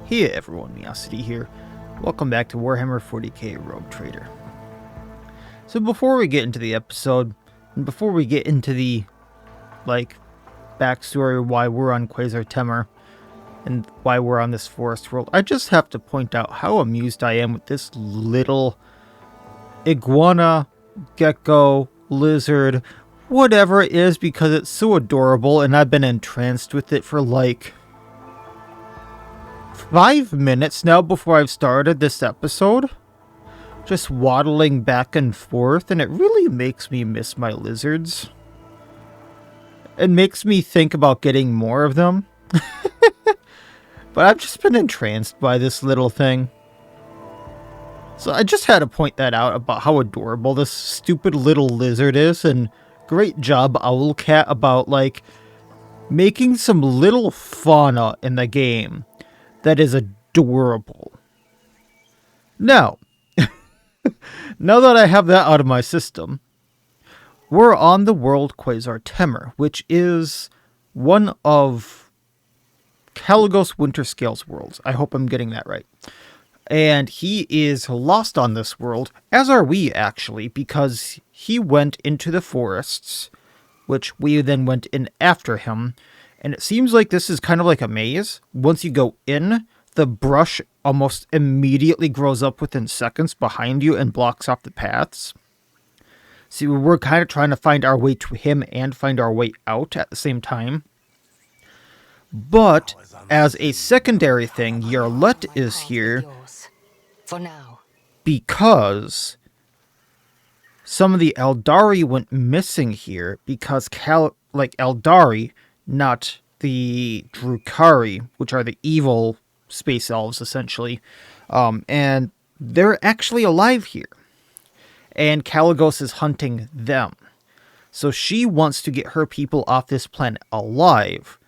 Hey everyone, Miacidae here. Welcome back to Warhammer 40k Rogue Trader. So before we get into the episode, and before we get into the, backstory of why we're on Quasar Temur, and why we're on this forest world, I just have to point out how amused I am with this little iguana, gecko, lizard, whatever it is, because it's so adorable, and I've been entranced with it for 5 minutes now before I've started this episode. Just waddling back and forth, and it really makes me miss my lizards. It makes me think about getting more of them. But I've just been entranced by this little thing. So I just had to point that out about how adorable this stupid little lizard is, and great job, Owlcat, about, making some little fauna in the game that is adorable. Now, now that I have that out of my system, we're on the world Quasar Temur, which is one of Caligos Winterscale's worlds. I hope I'm getting that right. And he is lost on this world, as are we actually, because he went into the forests, which we then went in after him. And it seems like this is kind of like a maze. Once you go in, the brush almost immediately grows up within seconds behind you and blocks off the paths. So we're kind of trying to find our way to him and find our way out at the same time. But as a secondary thing, Yarlet is here for now because some of the Aldari went missing here because Aldari, not the Drukhari, which are the evil space elves essentially, and they're actually alive here. And Caligos is hunting them. So she wants to get her people off this planet alive.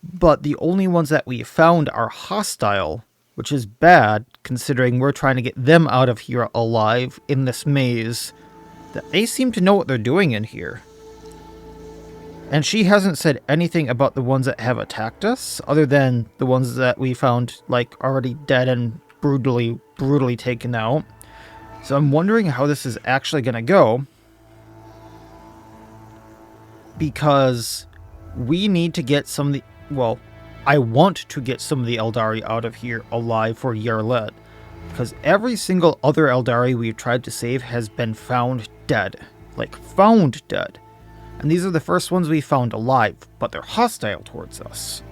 But the only ones that we found are hostile, which is bad, considering we're trying to get them out of here alive in this maze. That they seem to know what they're doing in here. And she hasn't said anything about the ones that have attacked us, other than the ones that we found, already dead and brutally taken out. So I'm wondering how this is actually going to go. Because we need to get some of the... Well, I want to get some of the Aldari out of here alive for Yarlet. Because every single other Aldari we've tried to save has been found dead. Found dead. And these are the first ones we found alive, but they're hostile towards us.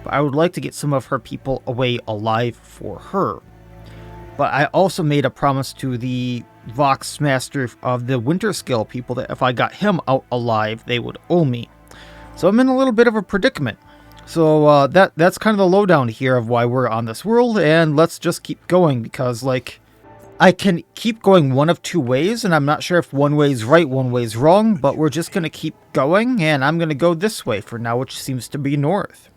But I would like to get some of her people away alive for her. But I also made a promise to the Vox Master of the Winterscale people that if I got him out alive, they would owe me. So I'm in a little bit of a predicament. So that's kind of the lowdown here of why we're on this world, and let's just keep going, because, I can keep going one of two ways, and I'm not sure if one way's right, one way's wrong, but we're just going to keep going, and I'm going to go this way for now, which seems to be north.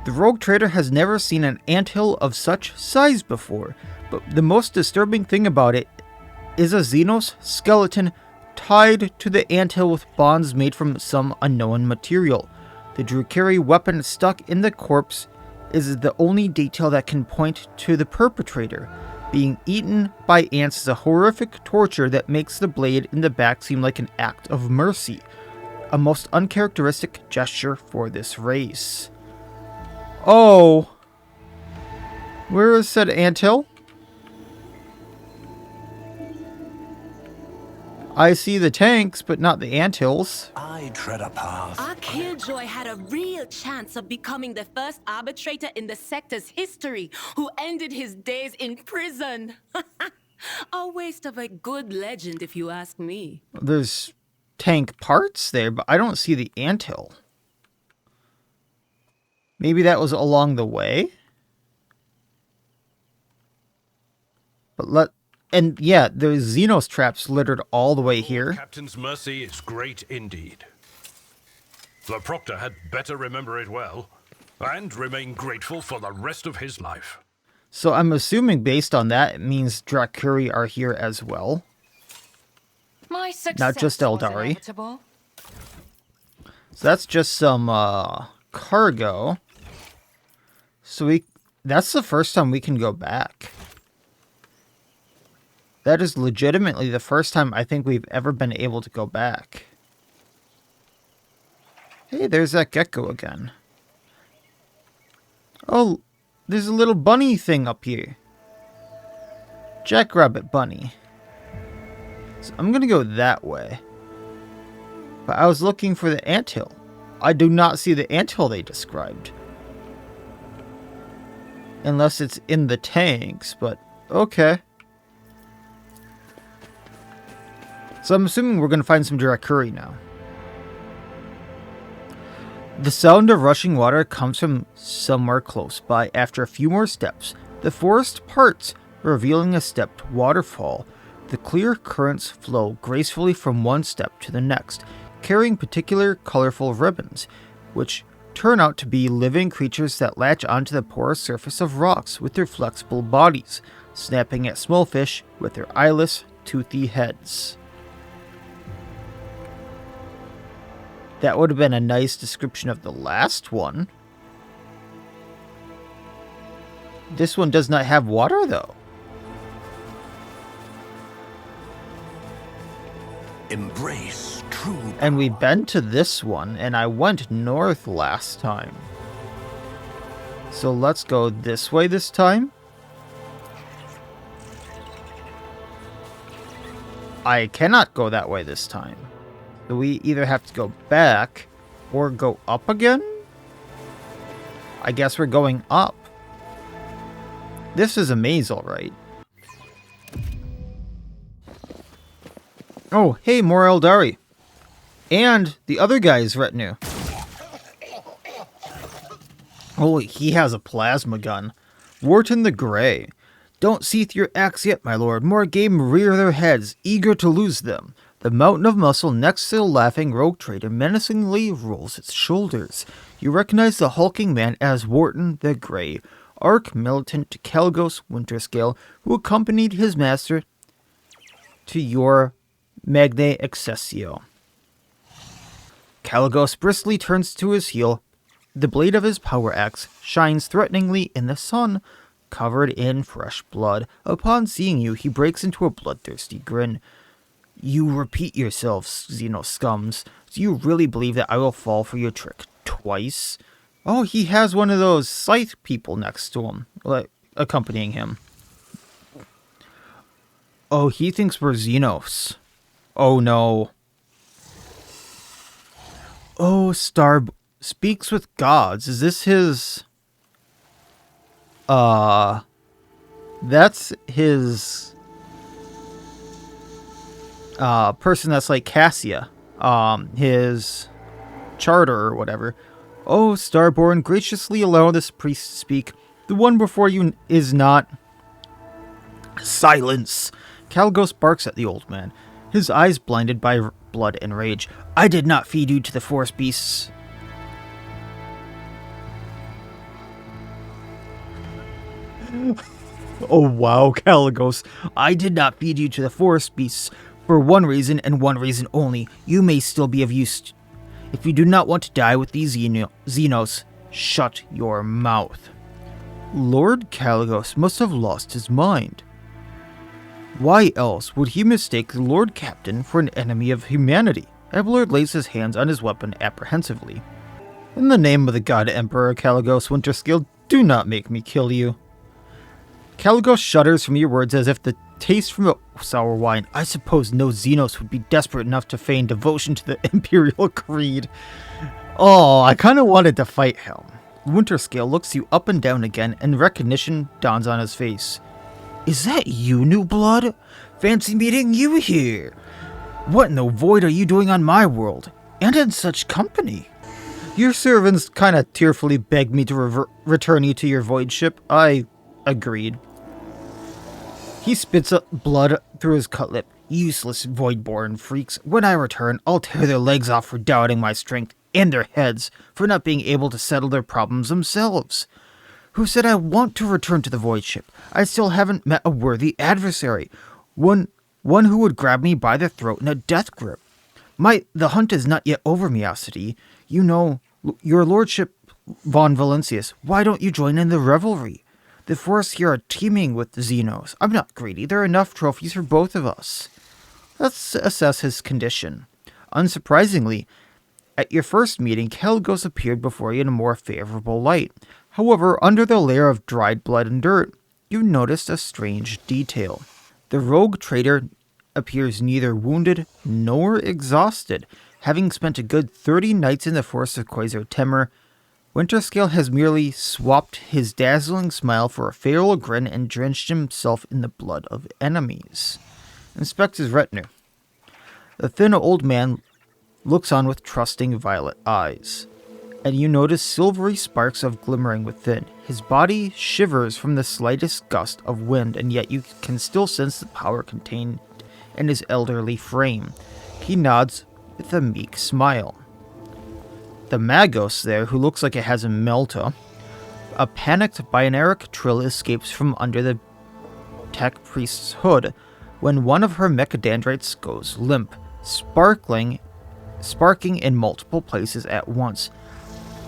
The Rogue Trader has never seen an anthill of such size before, but the most disturbing thing about it is a Xenos skeleton tied to the anthill with bonds made from some unknown material. The Drukhari weapon stuck in the corpse is the only detail that can point to the perpetrator. Being eaten by ants is a horrific torture that makes the blade in the back seem like an act of mercy. A most uncharacteristic gesture for this race. Oh. Where is said anthill? I see the tanks, but not the anthills. I tread a path. Our killjoy had a real chance of becoming the first arbitrator in the sector's history who ended his days in prison. A waste of a good legend, if you ask me. There's tank parts there, but I don't see the anthill. Maybe that was along the way? But and yeah, there's Xenos traps littered all the way here. Captain's mercy is great indeed. The Proctor had better remember it well, and remain grateful for the rest of his life. So I'm assuming based on that, it means Drukhari are here as well. My success Not just was Aldari. inevitable. So that's just some cargo. So that's the first time we can go back. That is legitimately the first time I think we've ever been able to go back. Hey, there's that gecko again. Oh, there's a little bunny thing up here. Jackrabbit bunny. So I'm gonna go that way. But I was looking for the anthill. I do not see the anthill they described. Unless it's in the tanks, but okay. So I'm assuming we're going to find some direct curry now. The sound of rushing water comes from somewhere close by. After a few more steps, the forest parts, revealing a stepped waterfall. The clear currents flow gracefully from one step to the next, carrying particular colorful ribbons, which turn out to be living creatures that latch onto the porous surface of rocks with their flexible bodies, snapping at small fish with their eyeless, toothy heads. That would have been a nice description of the last one. This one does not have water, though. Embrace true. And we've been to this one, and I went north last time. So let's go this way this time. I cannot go that way this time. So we either have to go back or go up again? I guess we're going up. This is a maze, alright. Oh, hey, more Aldari. And the other guy's retinue. Oh, he has a plasma gun. Wharton the Grey. Don't seethe your axe yet, my lord. More game rear their heads, eager to lose them. The mountain of muscle next to the laughing rogue trader menacingly rolls its shoulders. You recognize the hulking man as Wharton the Grey, arch-militant to Caligos Winterscale, who accompanied his master to your Magnae Accessio. Caligos briskly turns to his heel. The blade of his power axe shines threateningly in the sun, covered in fresh blood. Upon seeing you, he breaks into a bloodthirsty grin. You repeat yourselves, Xenoscums. Do you really believe that I will fall for your trick twice? Oh, he has one of those scythe people next to him, like, accompanying him. Oh, he thinks we're Xenos. Oh no. Oh, Star speaks with gods. Is this his... That's his... person that's like Cassia. His charter or whatever. Oh, Starborn, graciously allow this priest to speak. The one before you is not... Silence! Caligos barks at the old man, his eyes blinded by blood and rage. I did not feed you to the forest beasts. Oh wow, Caligos. I did not feed you to the forest beasts. For one reason and one reason only. You may still be of use. If you do not want to die with these Xenos, shut your mouth. Lord Caligos must have lost his mind. Why else would he mistake the Lord Captain for an enemy of humanity? Abelard lays his hands on his weapon apprehensively. In the name of the God Emperor Caligos Winterscale, do not make me kill you. Caligos shudders from your words as if the taste from a sour wine. I suppose no Xenos would be desperate enough to feign devotion to the Imperial Creed. Oh, I kind of wanted to fight him. Winterscale looks you up and down again, and recognition dawns on his face. Is that you, new blood? Fancy meeting you here. What in the void are you doing on my world? And in such company? Your servants kind of tearfully begged me to return you to your void ship. I agreed. He spits up blood through his cutlip. Useless voidborn freaks. When I return, I'll tear their legs off for doubting my strength, and their heads for not being able to settle their problems themselves. Who said I want to return to the void ship? I still haven't met a worthy adversary. One who would grab me by the throat in a death grip. The hunt is not yet over, Miacidae. You know, your lordship Von Valencius, why don't you join in the revelry? The forests here are teeming with Xenos. I'm not greedy. There are enough trophies for both of us. Let's assess his condition. Unsurprisingly, at your first meeting, Caligos appeared before you in a more favorable light. However, under the layer of dried blood and dirt, you noticed a strange detail. The rogue trader appears neither wounded nor exhausted. Having spent a good 30 nights in the forests of Quasar Temur, Winterscale has merely swapped his dazzling smile for a feral grin and drenched himself in the blood of enemies. Inspect his retinue. The thin old man looks on with trusting violet eyes, and you notice silvery sparks of glimmering within. His body shivers from the slightest gust of wind, and yet you can still sense the power contained in his elderly frame. He nods with a meek smile. The Magos there, who looks like it has a melta, a panicked binaric trill escapes from under the tech priest's hood when one of her mechadendrites goes limp, sparking in multiple places at once.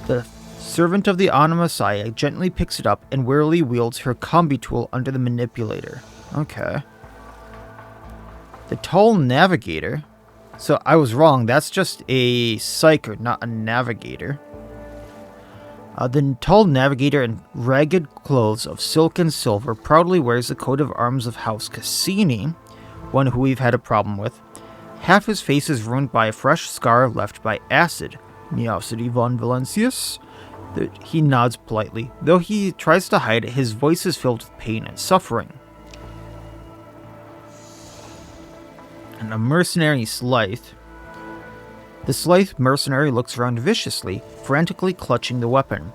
The servant of the Messiah gently picks it up and wearily wields her combi tool under the manipulator. Okay. The tall navigator. So I was wrong, that's just a psyker, not a navigator. The tall navigator in ragged clothes of silk and silver proudly wears the coat of arms of House Cassini, one who we've had a problem with. Half his face is ruined by a fresh scar left by acid. Miacidae von Valencius? He nods politely. Though he tries to hide it, his voice is filled with pain and suffering. And a mercenary Slythe. The Slythe mercenary looks around viciously, frantically clutching the weapon.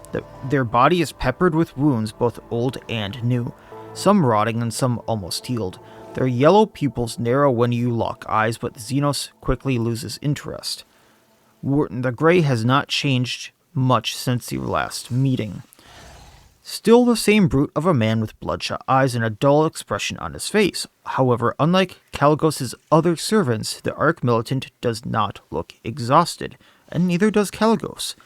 Their body is peppered with wounds, both old and new, some rotting and some almost healed. Their yellow pupils narrow when you lock eyes, but the Xenos quickly loses interest. Wharton the Grey has not changed much since the last meeting. Still the same brute of a man with bloodshot eyes and a dull expression on his face. However, unlike Caligos' other servants, the Arch-Militant does not look exhausted, and neither does Caligos.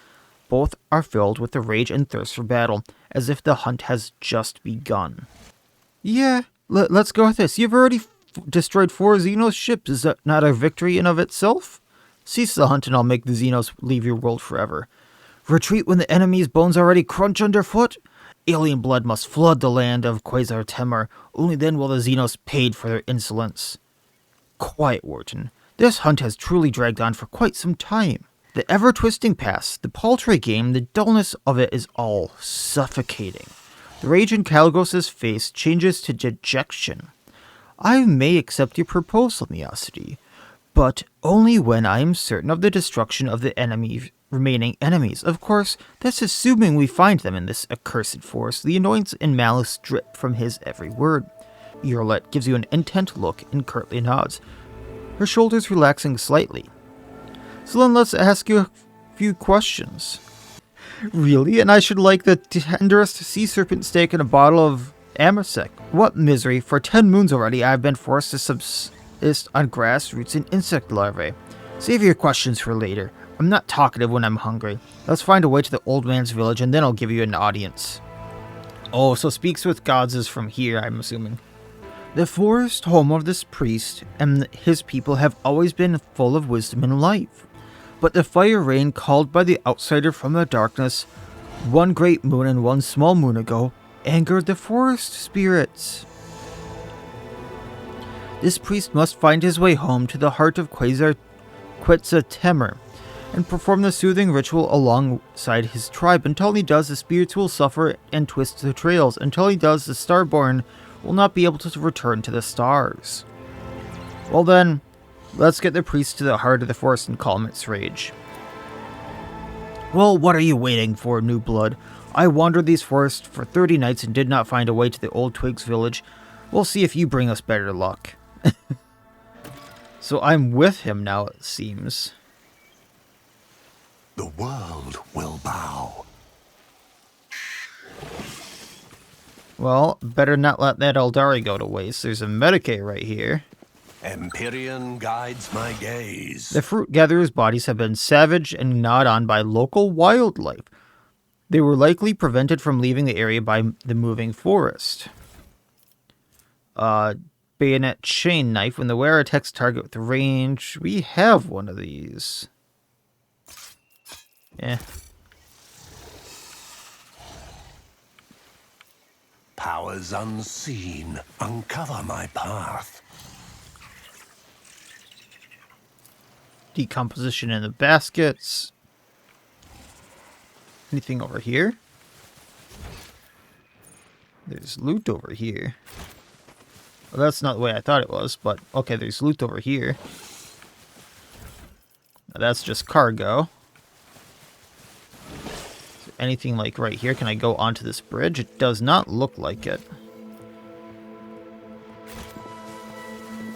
Both are filled with the rage and thirst for battle, as if the hunt has just begun. Yeah, let's go with this. You've already destroyed 4 Xenos ships. Is that not a victory in of itself? Cease the hunt and I'll make the Xenos leave your world forever. Retreat when the enemy's bones already crunch underfoot? Alien blood must flood the land of Quasar Temur. Only then will the Xenos paid for their insolence. Quiet, Wharton. This hunt has truly dragged on for quite some time. The ever-twisting past, the paltry game, the dullness of it is all suffocating. The rage in Caligos' face changes to dejection. I may accept your proposal, Miacidae, but only when I am certain of the destruction of the remaining enemies. Of course, that's assuming we find them in this accursed force. The annoyance and malice drip from his every word. Eurolette gives you an intent look and curtly nods, her shoulders relaxing slightly. So then let's ask you a few questions. Really? And I should like the tenderest sea serpent steak and a bottle of Amasec. What misery. For 10 moons already I have been forced to subsist on grass, roots, and insect larvae. Save your questions for later. I'm not talkative when I'm hungry. Let's find a way to the old man's village and then I'll give you an audience. Oh, so Speaks with Gods is from here, I'm assuming. The forest home of this priest and his people have always been full of wisdom and life. But the fire rain called by the outsider from the darkness, one great moon and one small moon ago, angered the forest spirits. This priest must find his way home to the heart of Quasar Temur and perform the soothing ritual alongside his tribe. Until he does, the spirits will suffer and twist the trails. Until he does, the Starborn will not be able to return to the stars. Well then, let's get the priest to the heart of the forest and calm its rage. Well, what are you waiting for, new blood? I wandered these forests for 30 nights and did not find a way to the old Twigs village. We'll see if you bring us better luck. So I'm with him now, it seems. The world will bow. Well, better not let that Aldari go to waste. There's a Medicae right here. Imperium guides my gaze. The fruit gatherers' bodies have been savaged and gnawed on by local wildlife. They were likely prevented from leaving the area by the moving forest. Bayonet chain knife. When the wearer attacks target with range, we have one of these. Eh. Powers unseen, uncover my path. Decomposition in the baskets. Anything over here? There's loot over here. Well, that's not the way I thought it was, but okay, there's loot over here. Now, that's just cargo. Is there anything like right here? Can I go onto this bridge? It does not look like it.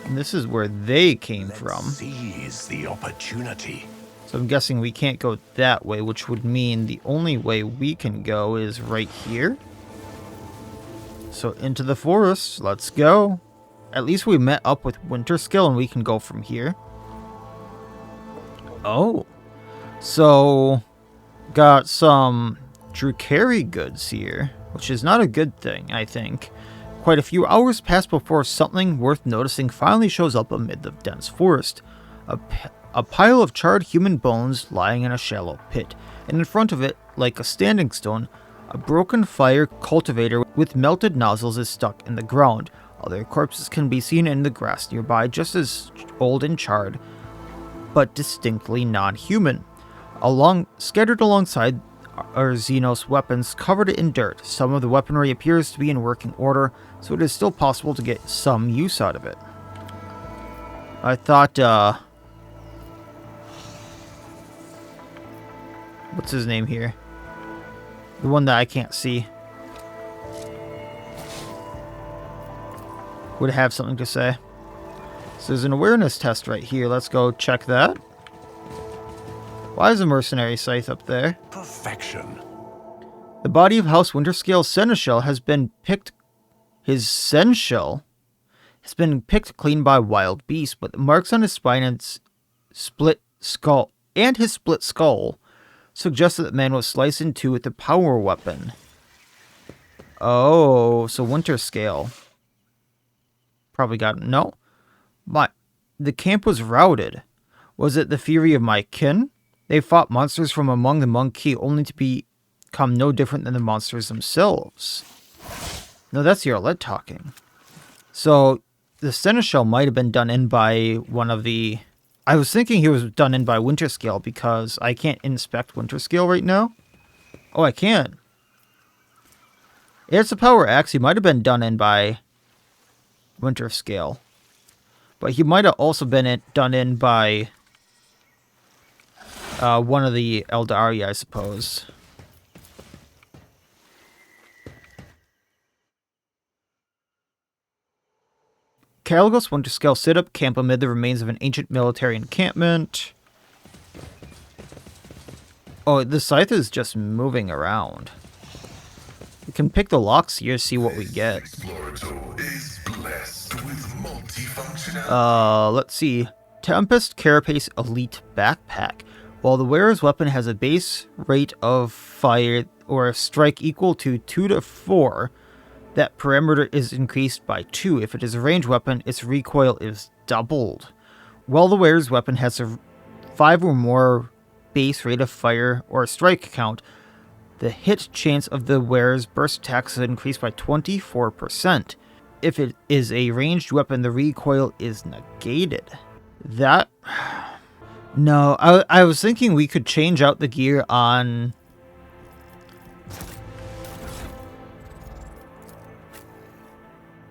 And this is where they came from. Seize the opportunity. So I'm guessing we can't go that way, which would mean the only way we can go is right here. So into the forest, let's go. At least we met up with Winterscale and we can go from here. Oh. So, got some Drukari goods here, which is not a good thing, I think. Quite a few hours pass before something worth noticing finally shows up amid the dense forest. A pile of charred human bones lying in a shallow pit, and in front of it, like a standing stone, a broken fire cultivator with melted nozzles is stuck in the ground. Other corpses can be seen in the grass nearby, just as old and charred, but distinctly non-human. Scattered alongside are Xenos weapons covered in dirt. Some of the weaponry appears to be in working order, so it is still possible to get some use out of it. I thought, what's his name here? The one that I can't see. Would have something to say. So there's an awareness test right here. Let's go check that. Why is a mercenary scythe up there? Perfection. The body of House Winterscale's seneschal has been picked. His seneschal has been picked clean by wild beasts, but the marks on his spine and split skull suggest that the man was sliced in two with a power weapon. Oh, so Winterscale probably got no. The camp was routed. Was it the fury of my kin? They fought monsters from among the monkey, only to become no different than the monsters themselves. No, that's your lead talking. So the seneschal might have been done in by one of the. I was thinking he was done in by Winterscale because I can't inspect Winterscale right now. Oh, I can. It's a power axe. He might have been done in by Winterscale. But he might have also been done in by one of the Aldari, I suppose. Caligos Winterscale set up camp amid the remains of an ancient military encampment. Oh, the scythe is just moving around. We can pick the locks here to see what we get. Let's see. Tempest Carapace Elite Backpack. While the wearer's weapon has a base rate of fire or a strike equal to 2 to 4, that parameter is increased by 2. If it is a ranged weapon, its recoil is doubled. While the wearer's weapon has a 5 or more base rate of fire or strike count, the hit chance of the wearer's burst attacks is increased by 24%. If it is a ranged weapon, the recoil is negated. That... No, I was thinking we could change out the gear on...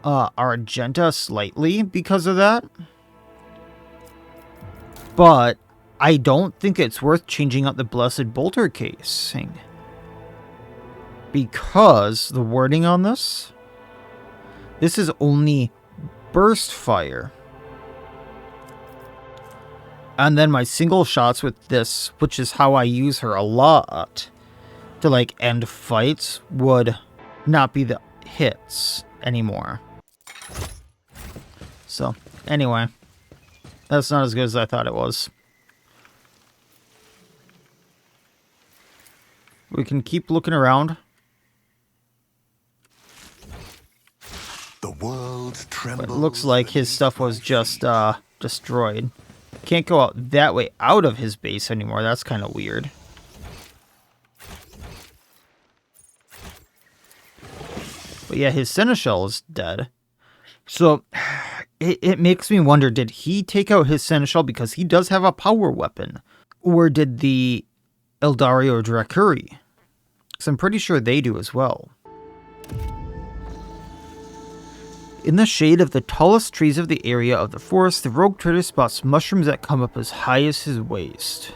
Argenta slightly because of that. But I don't think it's worth changing out the Blessed Bolter casing. Because the wording on this is only burst fire. And then my single shots with this, which is how I use her a lot, to like end fights, would not be the hits anymore. So, anyway. That's not as good as I thought it was. We can keep looking around. The world trembles. But it looks like his stuff was just destroyed. Can't go out that way out of his base anymore. That's kind of weird. But yeah, his seneschal is dead. So it makes me wonder, did he take out his seneschal because he does have a power weapon? Or did the Aldari or Drakuri? Because I'm pretty sure they do as well. In the shade of the tallest trees of the area of the forest, the rogue trader spots mushrooms that come up as high as his waist.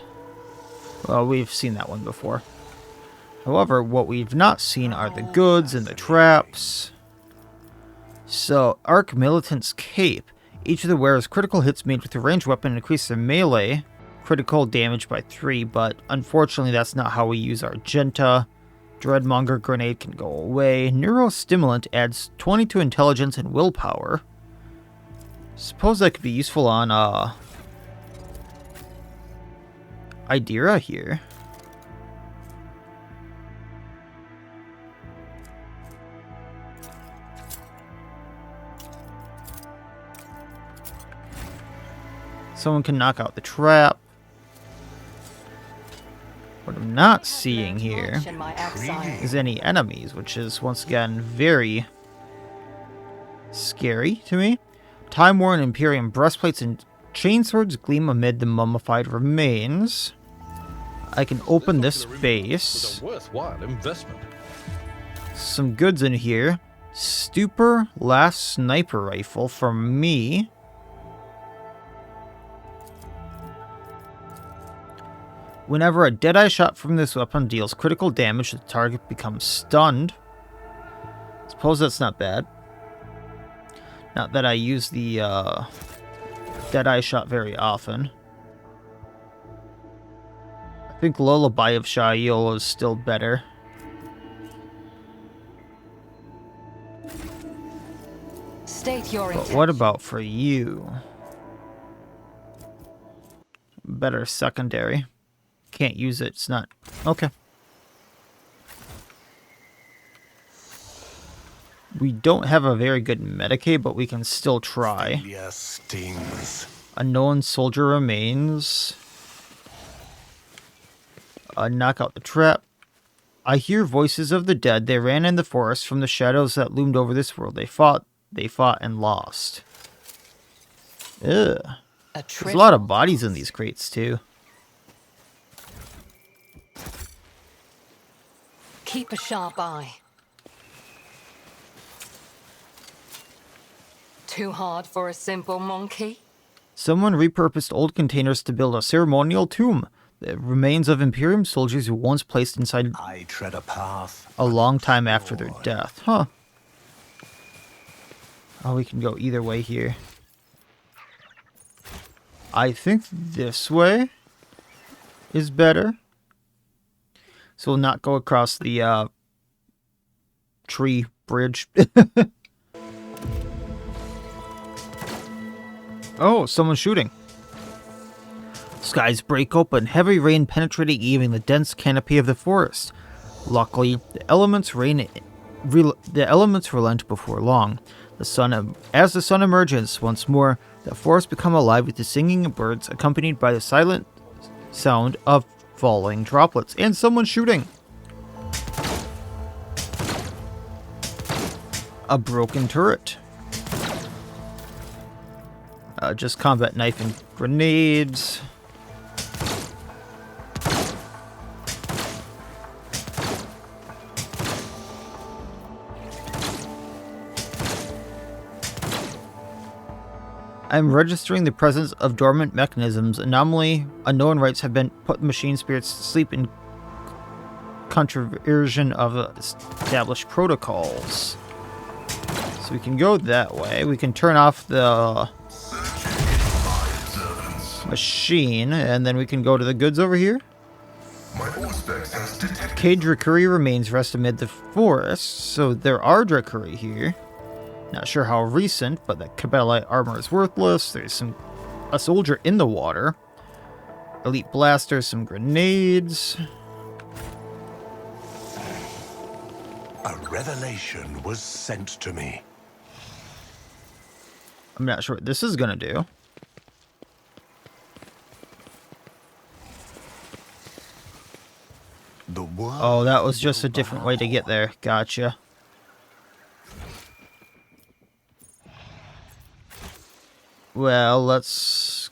Well, we've seen that one before. However, what we've not seen are the goods and the traps. So, Arc Militant's Cape. Each of the wearer's critical hits made with a ranged weapon increase their melee critical damage by 3, but unfortunately that's not how we use Argenta. Dreadmonger Grenade can go away. Neurostimulant adds 20 to intelligence and willpower. Suppose that could be useful on Idira here. Someone can knock out the trap. What I'm not seeing here is any enemies, which is once again very scary to me. Time-worn Imperium breastplates and chainswords gleam amid the mummified remains. I can open this base. A worthwhile investment. Some goods in here. Stupor last sniper rifle for me. Whenever a deadeye shot from this weapon deals critical damage, the target becomes stunned. Suppose that's not bad. Not that I use the deadeye shot very often. I think Lullaby of Shail is still better. State your But what about for you? Better secondary. Can't use it, it's not... Okay. We don't have a very good Medicaid, but we can still try. Failure stings. Unknown soldier remains. Knock out the trap. I hear voices of the dead. They ran in the forest from the shadows that loomed over this world. They fought and lost. Ugh. There's a lot of bodies in these crates, too. Keep a sharp eye. Too hard for a simple monkey? Someone repurposed old containers to build a ceremonial tomb. The remains of Imperium soldiers who were once placed inside I tread a path. a long time after their death. Huh. Oh, we can go either way here. I think this way is better. So we'll not go across the tree bridge. Oh, someone's shooting. Skies break open, heavy rain penetrating even the dense canopy of the forest. Luckily, the elements relent before long. As the sun emerges once more, the forest becomes alive with the singing of birds, accompanied by the silent sound of falling droplets, and someone shooting. A broken turret. Just combat knife and grenades. I'm registering the presence of dormant mechanisms. Anomaly, unknown rites have been put machine spirits to sleep in contraversion of established protocols. So we can go that way. We can turn off the machine, and then we can go to the goods over here. Cage Drakuri remains rest amid the forest, so there are Drakuri here. Not sure how recent, but the Kabbalite armor is worthless. There's a soldier in the water. Elite blasters, some grenades. A revelation was sent to me. I'm not sure what this is gonna do. The world. Oh, that was just a different way to get there. Gotcha. Well, let's...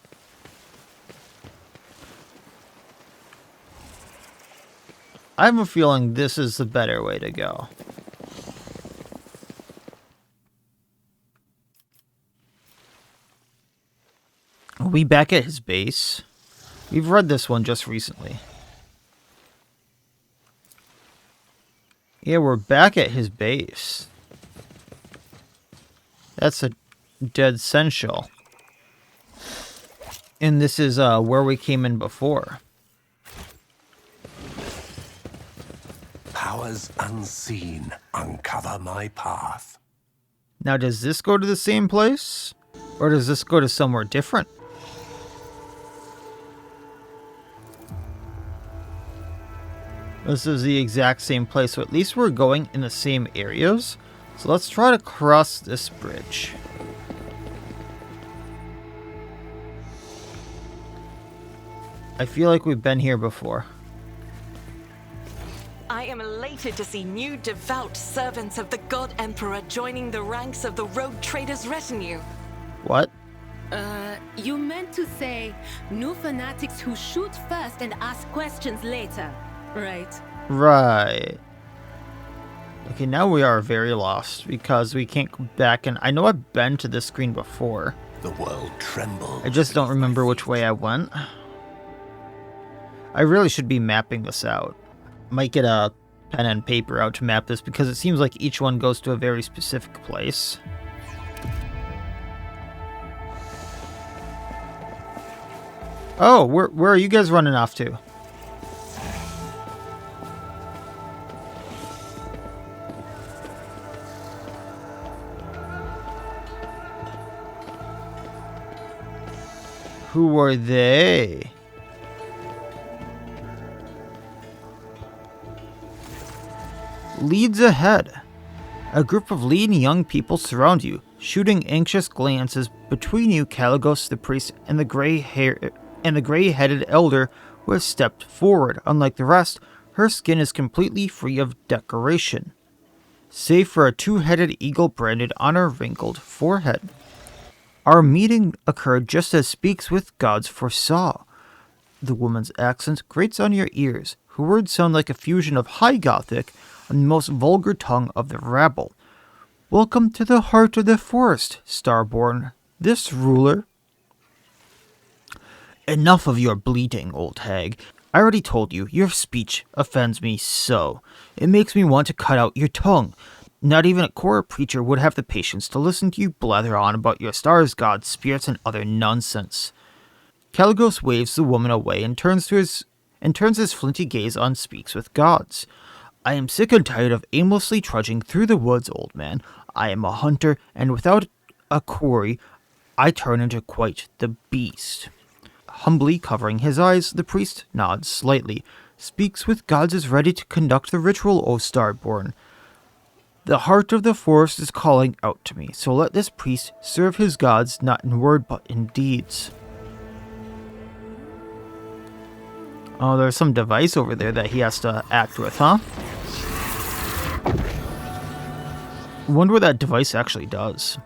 I have a feeling this is the better way to go. Are we back at his base? We've read this one just recently. Yeah, we're back at his base. That's a dead essential. And this is where we came in before. Powers unseen uncover my path. Now, does this go to the same place? Or does this go to somewhere different? This is the exact same place, so at least we're going in the same areas. So let's try to cross this bridge. I feel like we've been here before. I am elated to see new devout servants of the God Emperor joining the ranks of the rogue traders' retinue. What? You meant to say new fanatics who shoot first and ask questions later, right? Right. Okay, now we are very lost because we can't go back, and I know I've been to this screen before. The world trembles. I just don't remember which way I went. I really should be mapping this out. Might get a pen and paper out to map this because it seems like each one goes to a very specific place. Oh, where are you guys running off to? Who were they? Leads ahead. A group of lean young people surround you, shooting anxious glances between you, Caligos the priest, and the gray-headed elder who has stepped forward. Unlike the rest, her skin is completely free of decoration, save for a two-headed eagle branded on her wrinkled forehead. Our meeting occurred just as Speaks with Gods foresaw. The woman's accent grates on your ears. Her words sound like a fusion of High Gothic and the most vulgar tongue of the rabble. Welcome to the heart of the forest, Starborn. This ruler... Enough of your bleating, old hag. I already told you, your speech offends me so. It makes me want to cut out your tongue. Not even a Korra preacher would have the patience to listen to you blather on about your stars, gods, spirits, and other nonsense. Caligos waves the woman away and turns his flinty gaze on Speaks with Gods. I am sick and tired of aimlessly trudging through the woods, old man. I am a hunter, and without a quarry, I turn into quite the beast. Humbly covering his eyes, the priest nods slightly. Speaks with Gods is ready to conduct the ritual, O Starborn. The heart of the forest is calling out to me, so let this priest serve his gods not in word but in deeds. Oh, there's some device over there that he has to act with, huh? I wonder what that device actually does.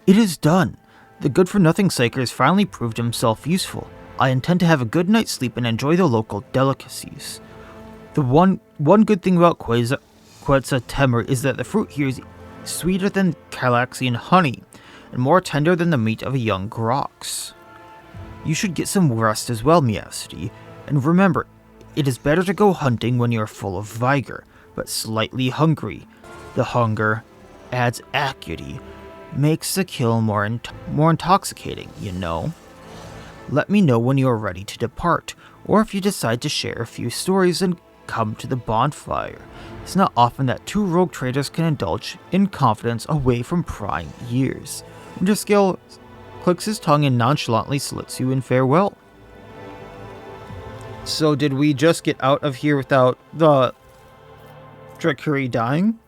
It is done. The good-for-nothing psyker has finally proved himself useful. I intend to have a good night's sleep and enjoy the local delicacies. The one good thing about Quetzaltemur is that the fruit here is sweeter than Calaxian honey and more tender than the meat of a young grox. You should get some rest as well, Miacidae, and remember, it is better to go hunting when you are full of vigor, but slightly hungry. The hunger adds acuity, makes the kill more intoxicating, you know. Let me know when you are ready to depart, or if you decide to share a few stories and come to the bonfire. It's not often that two rogue traders can indulge in confidence away from prying years. Winterscale clicks his tongue and nonchalantly salutes you in farewell. So did we just get out of here without the Drakuri dying.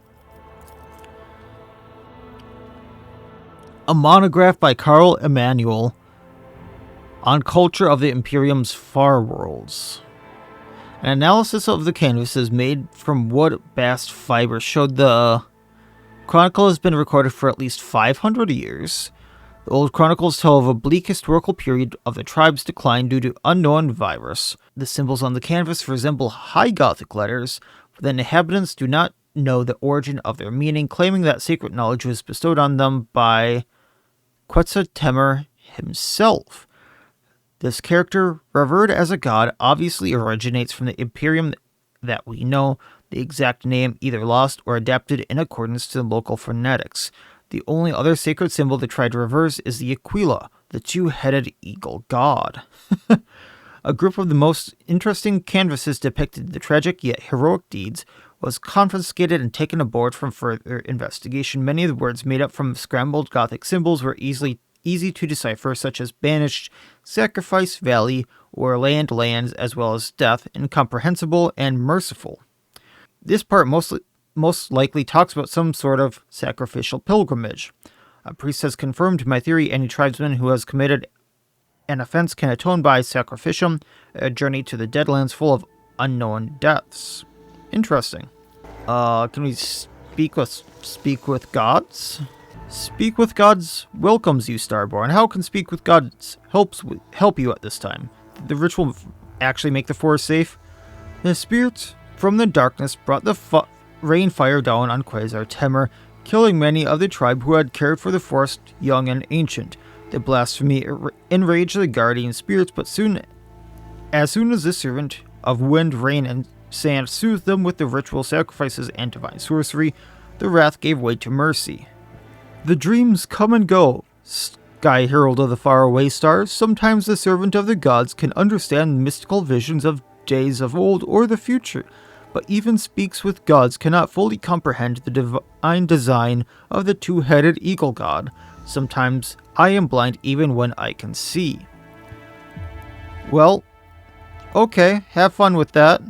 A monograph by Carl Emanuel on culture of the Imperium's far worlds. An analysis of the canvases made from wood bast fiber showed the chronicle has been recorded for at least 500 years. The old chronicles tell of a bleak historical period of the tribe's decline due to unknown virus. The symbols on the canvas resemble High Gothic letters, but the inhabitants do not know the origin of their meaning, claiming that sacred knowledge was bestowed on them by Quetzaltemer himself. This character, revered as a god, obviously originates from the Imperium that we know, the exact name either lost or adapted in accordance to the local phonetics. The only other sacred symbol they tried to reverse is the Aquila, the two-headed eagle god. A group of the most interesting canvases depicted the tragic yet heroic deeds was confiscated and taken aboard from further investigation. Many of the words made up from scrambled Gothic symbols were easy to decipher, such as banished, sacrifice, valley, or lands, as well as death, incomprehensible, and merciful. This part most likely talks about some sort of sacrificial pilgrimage. A priest has confirmed my theory. Any tribesman who has committed an offense can atone by sacrificium, a journey to the Deadlands full of unknown deaths. Interesting. Can we speak with gods? Speak with gods welcomes you, Starborn. How can speak with gods help you at this time? Did the ritual actually make the forest safe? The spirits from the darkness brought the rain fire down on Quasar-Temer, killing many of the tribe who had cared for the forest, young and ancient. The blasphemy enraged the guardian spirits, but as soon as the servant of wind, rain, and sand soothed them with the ritual sacrifices and divine sorcery, the wrath gave way to mercy. The dreams come and go, Sky Herald of the faraway stars. Sometimes the servant of the gods can understand mystical visions of days of old or the future, but even speaks with gods cannot fully comprehend the divine design of the two-headed eagle god. Sometimes I am blind even when I can see. Well, okay, have fun with that.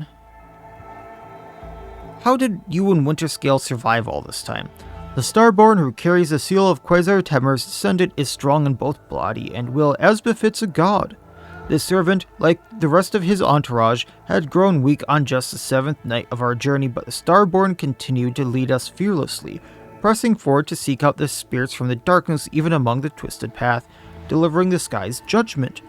How did you and Winterscale survive all this time? The Starborn who carries the seal of Quasar-Temer's descendant is strong in both body and will, as befits a god. This servant, like the rest of his entourage, had grown weak on just the 7th night of our journey, but the Starborn continued to lead us fearlessly, pressing forward to seek out the spirits from the darkness even among the twisted path, delivering the sky's judgment.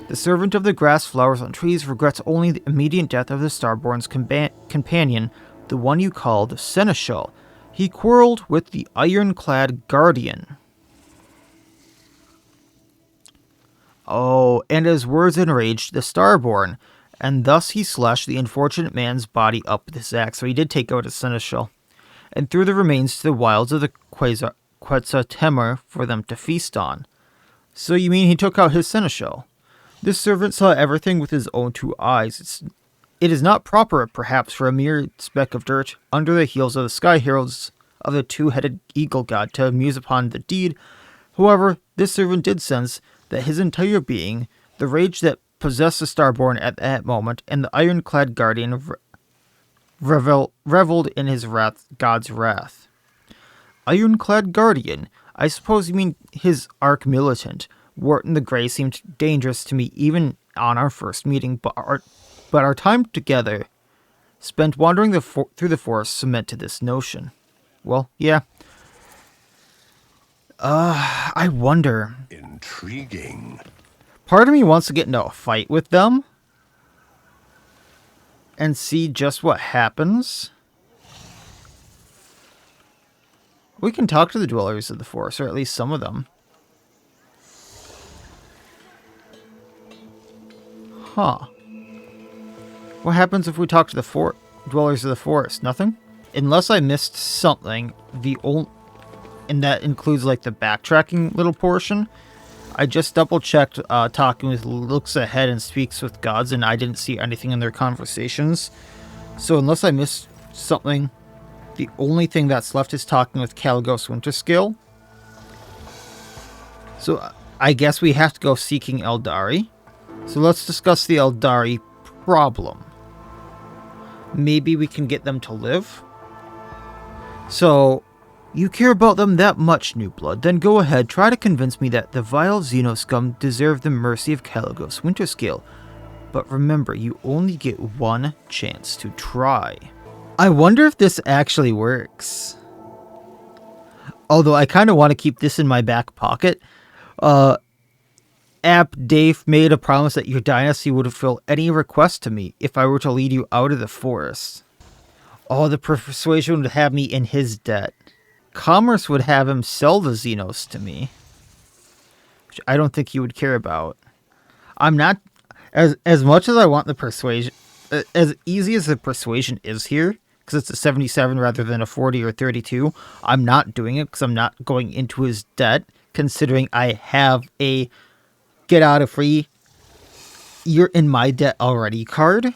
The servant of the grass, flowers, and trees regrets only the immediate death of the Starborn's companion, the one you call the Seneschal. He quarreled with the ironclad guardian. Oh, and his words enraged the Starborn, and thus he slashed the unfortunate man's body up with his axe, so he did take out his Seneschal, and threw the remains to the wilds of the Quetzaltemer for them to feast on. So you mean he took out his Seneschal? This servant saw everything with his own two eyes. It is not proper, perhaps, for a mere speck of dirt under the heels of the Sky Heralds of the two-headed eagle god to muse upon the deed. However, this servant did sense that his entire being, the rage that possessed the Starborn at that moment, and the ironclad guardian reveled in his wrath, God's wrath. Ironclad guardian? I suppose you mean his arch-militant. Wharton the Grey seemed dangerous to me even on our first meeting, but our time together, spent wandering through the forest, cemented this notion. Well, yeah. I wonder. Intriguing. Part of me wants to get into a fight with them and see just what happens. We can talk to the dwellers of the forest, or at least some of them. Huh. What happens if we talk to the dwellers of the forest? Nothing? Unless I missed something, and that includes like the backtracking little portion. I just double-checked talking with looks ahead and speaks with gods, and I didn't see anything in their conversations. So unless I missed something, the only thing that's left is talking with Caligos Winterscale. So I guess we have to go seeking Aldari. So let's discuss the Aldari problem. Maybe we can get them to live? So, you care about them that much, New Blood, then go ahead, try to convince me that the vile Xeno scum deserve the mercy of Caligos Winterscale. But remember, you only get one chance to try. I wonder if this actually works. Although I kind of want to keep this in my back pocket. App Dave made a promise that your dynasty would fulfill any request to me if I were to lead you out of the forest. Oh, the persuasion would have me in his debt. Commerce would have him sell the Xenos to me, which I don't think he would care about. I'm not, as much as I want the persuasion, as easy as the persuasion is here, because it's a 77 rather than a 40 or 32, I'm not doing it because I'm not going into his debt, considering I have a get out of free, you're in my debt already card.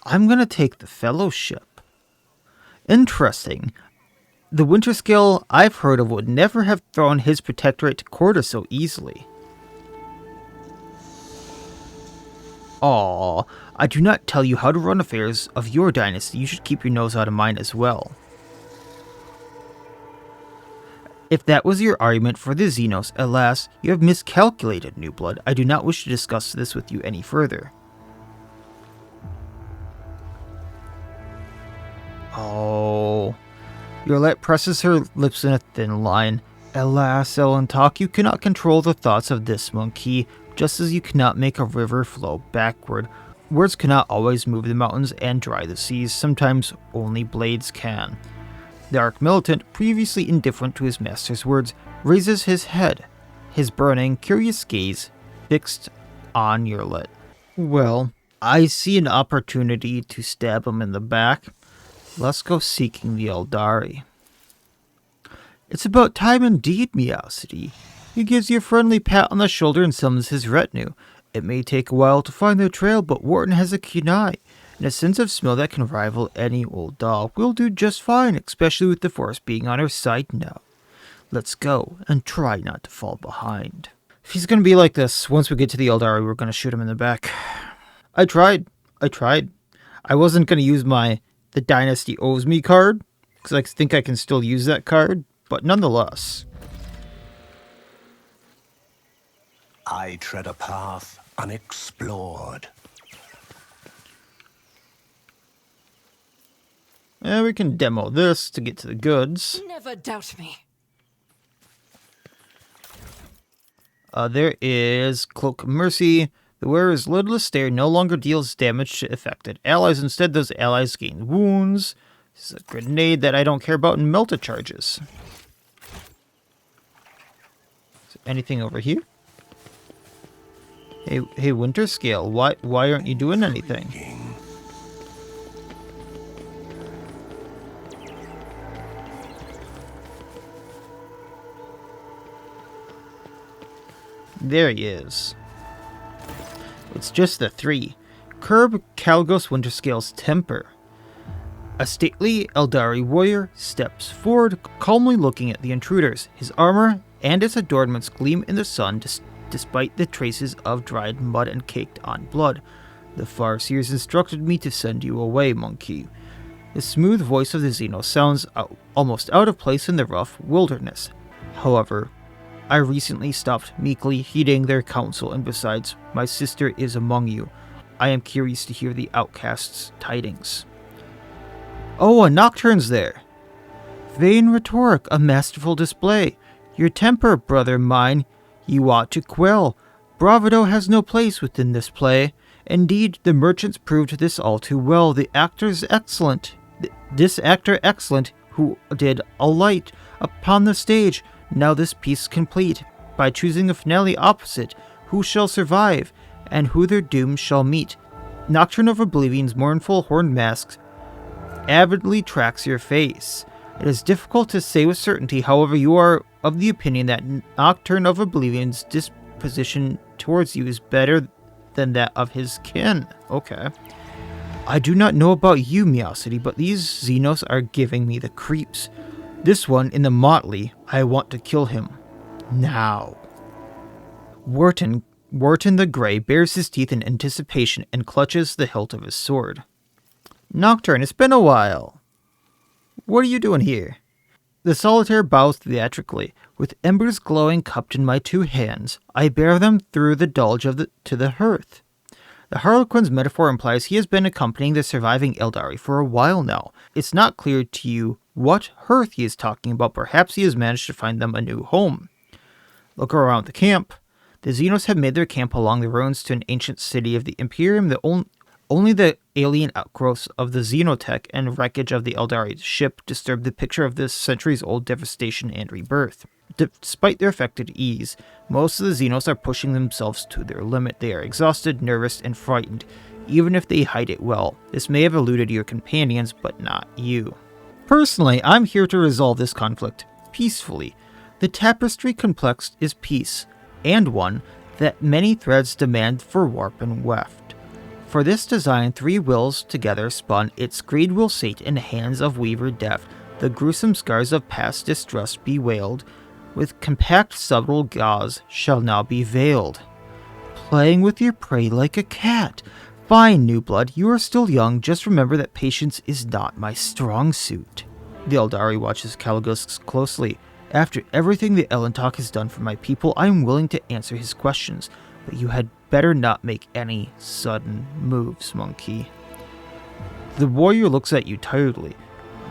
I'm going to take the fellowship. Interesting. The Winterscale I've heard of would never have thrown his protectorate to quarter so easily. Aww, I do not tell you how to run affairs of your dynasty. You should keep your nose out of mine as well. If that was your argument for the Xenos, alas, you have miscalculated, New Blood. I do not wish to discuss this with you any further. Oh... Yorlet presses her lips in a thin line. Alas, Elentok, you cannot control the thoughts of this monkey, just as you cannot make a river flow backward. Words cannot always move the mountains and dry the seas. Sometimes only blades can. The Arch Militant, previously indifferent to his master's words, raises his head, his burning, curious gaze fixed on Yorlet. Well, I see an opportunity to stab him in the back. Let's go seeking the Aldari. It's about time indeed, Miacidae. He gives you a friendly pat on the shoulder and summons his retinue. It may take a while to find their trail, but Wharton has a keen eye and a sense of smell that can rival any old dog. We'll do just fine, especially with the force being on our side now. Let's go, and try not to fall behind. If he's going to be like this, once we get to the Aldari, we're going to shoot him in the back. I tried. I wasn't going to use the Dynasty Owes Me card, because I think I can still use that card, but nonetheless. I tread a path unexplored. We can demo this to get to the goods. Never doubt me. There is Cloak of Mercy. The wearer's lidless stare no longer deals damage to affected allies. Instead, those allies gain wounds. This is a grenade that I don't care about, and melta charges. Is there anything over here? Hey, Winterscale, why aren't you doing anything? There he is. It's just the three. Curb Caligos Winterscale's temper. A stately Aldari warrior steps forward, calmly looking at the intruders. His armor and its adornments gleam in the sun despite the traces of dried mud and caked on blood. The Farseers instructed me to send you away, monkey. The smooth voice of the Xeno sounds almost out of place in the rough wilderness. However, I recently stopped meekly heeding their counsel, and besides, my sister is among you. I am curious to hear the outcast's tidings. Oh, a Nocturne's there. Vain rhetoric, a masterful display. Your temper, brother mine, you ought to quell. Bravado has no place within this play. Indeed, the merchants proved this all too well. The actor's excellent. This actor excellent, who did alight upon the stage. Now this piece complete, by choosing a finale opposite, who shall survive, and who their doom shall meet. Nocturne of Oblivion's mournful horned masks avidly tracks your face. It is difficult to say with certainty, however, you are of the opinion that Nocturne of Oblivion's disposition towards you is better than that of his kin. Okay. I do not know about you, Miacidae, but these Xenos are giving me the creeps. This one in the motley, I want to kill him. Now. Wharton the Grey bares his teeth in anticipation and clutches the hilt of his sword. Nocturne, it's been a while. What are you doing here? The solitaire bows theatrically. With embers glowing cupped in my 2 hands, I bear them through the dulge to the hearth. The Harlequin's metaphor implies he has been accompanying the surviving Aldari for a while now. It's not clear to you what hearth he is talking about. Perhaps he has managed to find them a new home. Look around the camp. The Xenos have made their camp along the ruins to an ancient city of the Imperium. Only the alien outgrowths of the Xenotech and wreckage of the Aldari ship disturb the picture of this centuries-old devastation and rebirth. Despite their affected ease, most of the Xenos are pushing themselves to their limit. They are exhausted, nervous, and frightened, even if they hide it well. This may have eluded your companions, but not you. Personally, I'm here to resolve this conflict peacefully. The tapestry complex is peace, and one that many threads demand for warp and weft. For this design, 3 wills together spun, its greed will sate in the hands of Weaver Death. The gruesome scars of past distrust bewailed, with compact subtle gauze shall now be veiled. Playing with your prey like a cat. Fine, new blood, you are still young, just remember that patience is not my strong suit. The Aldari watches Caligos closely. After everything the Elentok has done for my people, I am willing to answer his questions, but you had better not make any sudden moves, monkey. The warrior looks at you tiredly.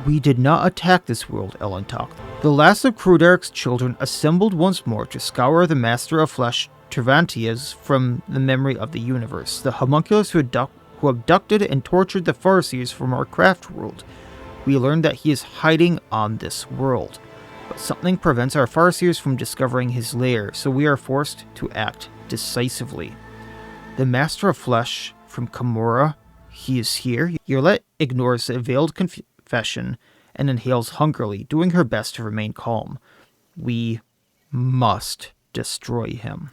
We did not attack this world, Elentok. The last of Krudark's children assembled once more to scour the Master of Flesh, Tervantias, from the memory of the universe, the homunculus who abducted and tortured the Farseers from our craft world. We learned that he is hiding on this world, but something prevents our Farseers from discovering his lair, so we are forced to act decisively. The Master of Flesh from Kamora, he is here. Yerlet ignores the veiled confession and inhales hungrily, doing her best to remain calm. We must destroy him.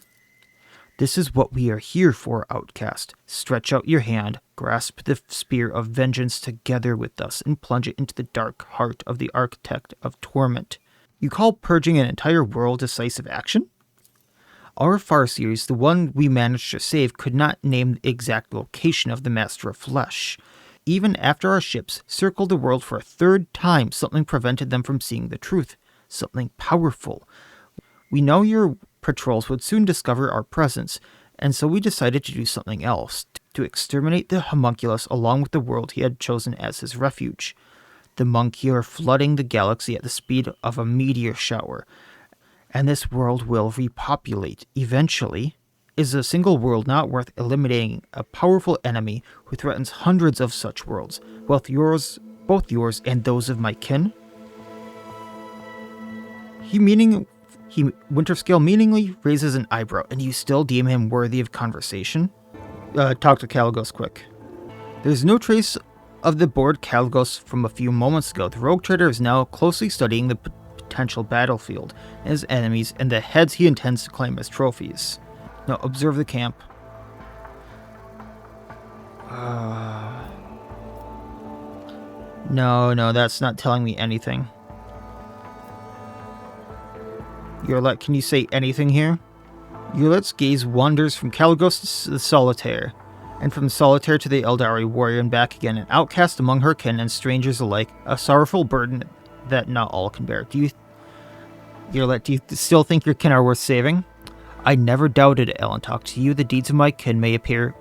This is what we are here for, outcast. Stretch out your hand, grasp the spear of vengeance together with us, and plunge it into the dark heart of the architect of torment. You call purging an entire world decisive action? Our Farseers, the one we managed to save, could not name the exact location of the Master of Flesh. Even after our ships circled the world for a 3rd time, something prevented them from seeing the truth. Something powerful. We know your patrols would soon discover our presence, and so we decided to do something else, to exterminate the homunculus along with the world he had chosen as his refuge. The monkey are flooding the galaxy at the speed of a meteor shower, and this world will repopulate. Eventually, is a single world not worth eliminating a powerful enemy who threatens hundreds of such worlds, both yours and those of my kin? Winterscale meaningly raises an eyebrow, and you still deem him worthy of conversation? Talk to Caligos quick. There's no trace of the bored Caligos from a few moments ago. The rogue trader is now closely studying the potential battlefield, and his enemies, and the heads he intends to claim as trophies. Now observe the camp. No, that's not telling me anything. Yerlet, can you say anything here? Yerlet's gaze wanders from Caligos to the Solitaire, and from Solitaire to the Aldari warrior and back again, an outcast among her kin and strangers alike, a sorrowful burden that not all can bear. Yerlet, do you still think your kin are worth saving? I never doubted it, Elentok. To you, the deeds of my kin may appear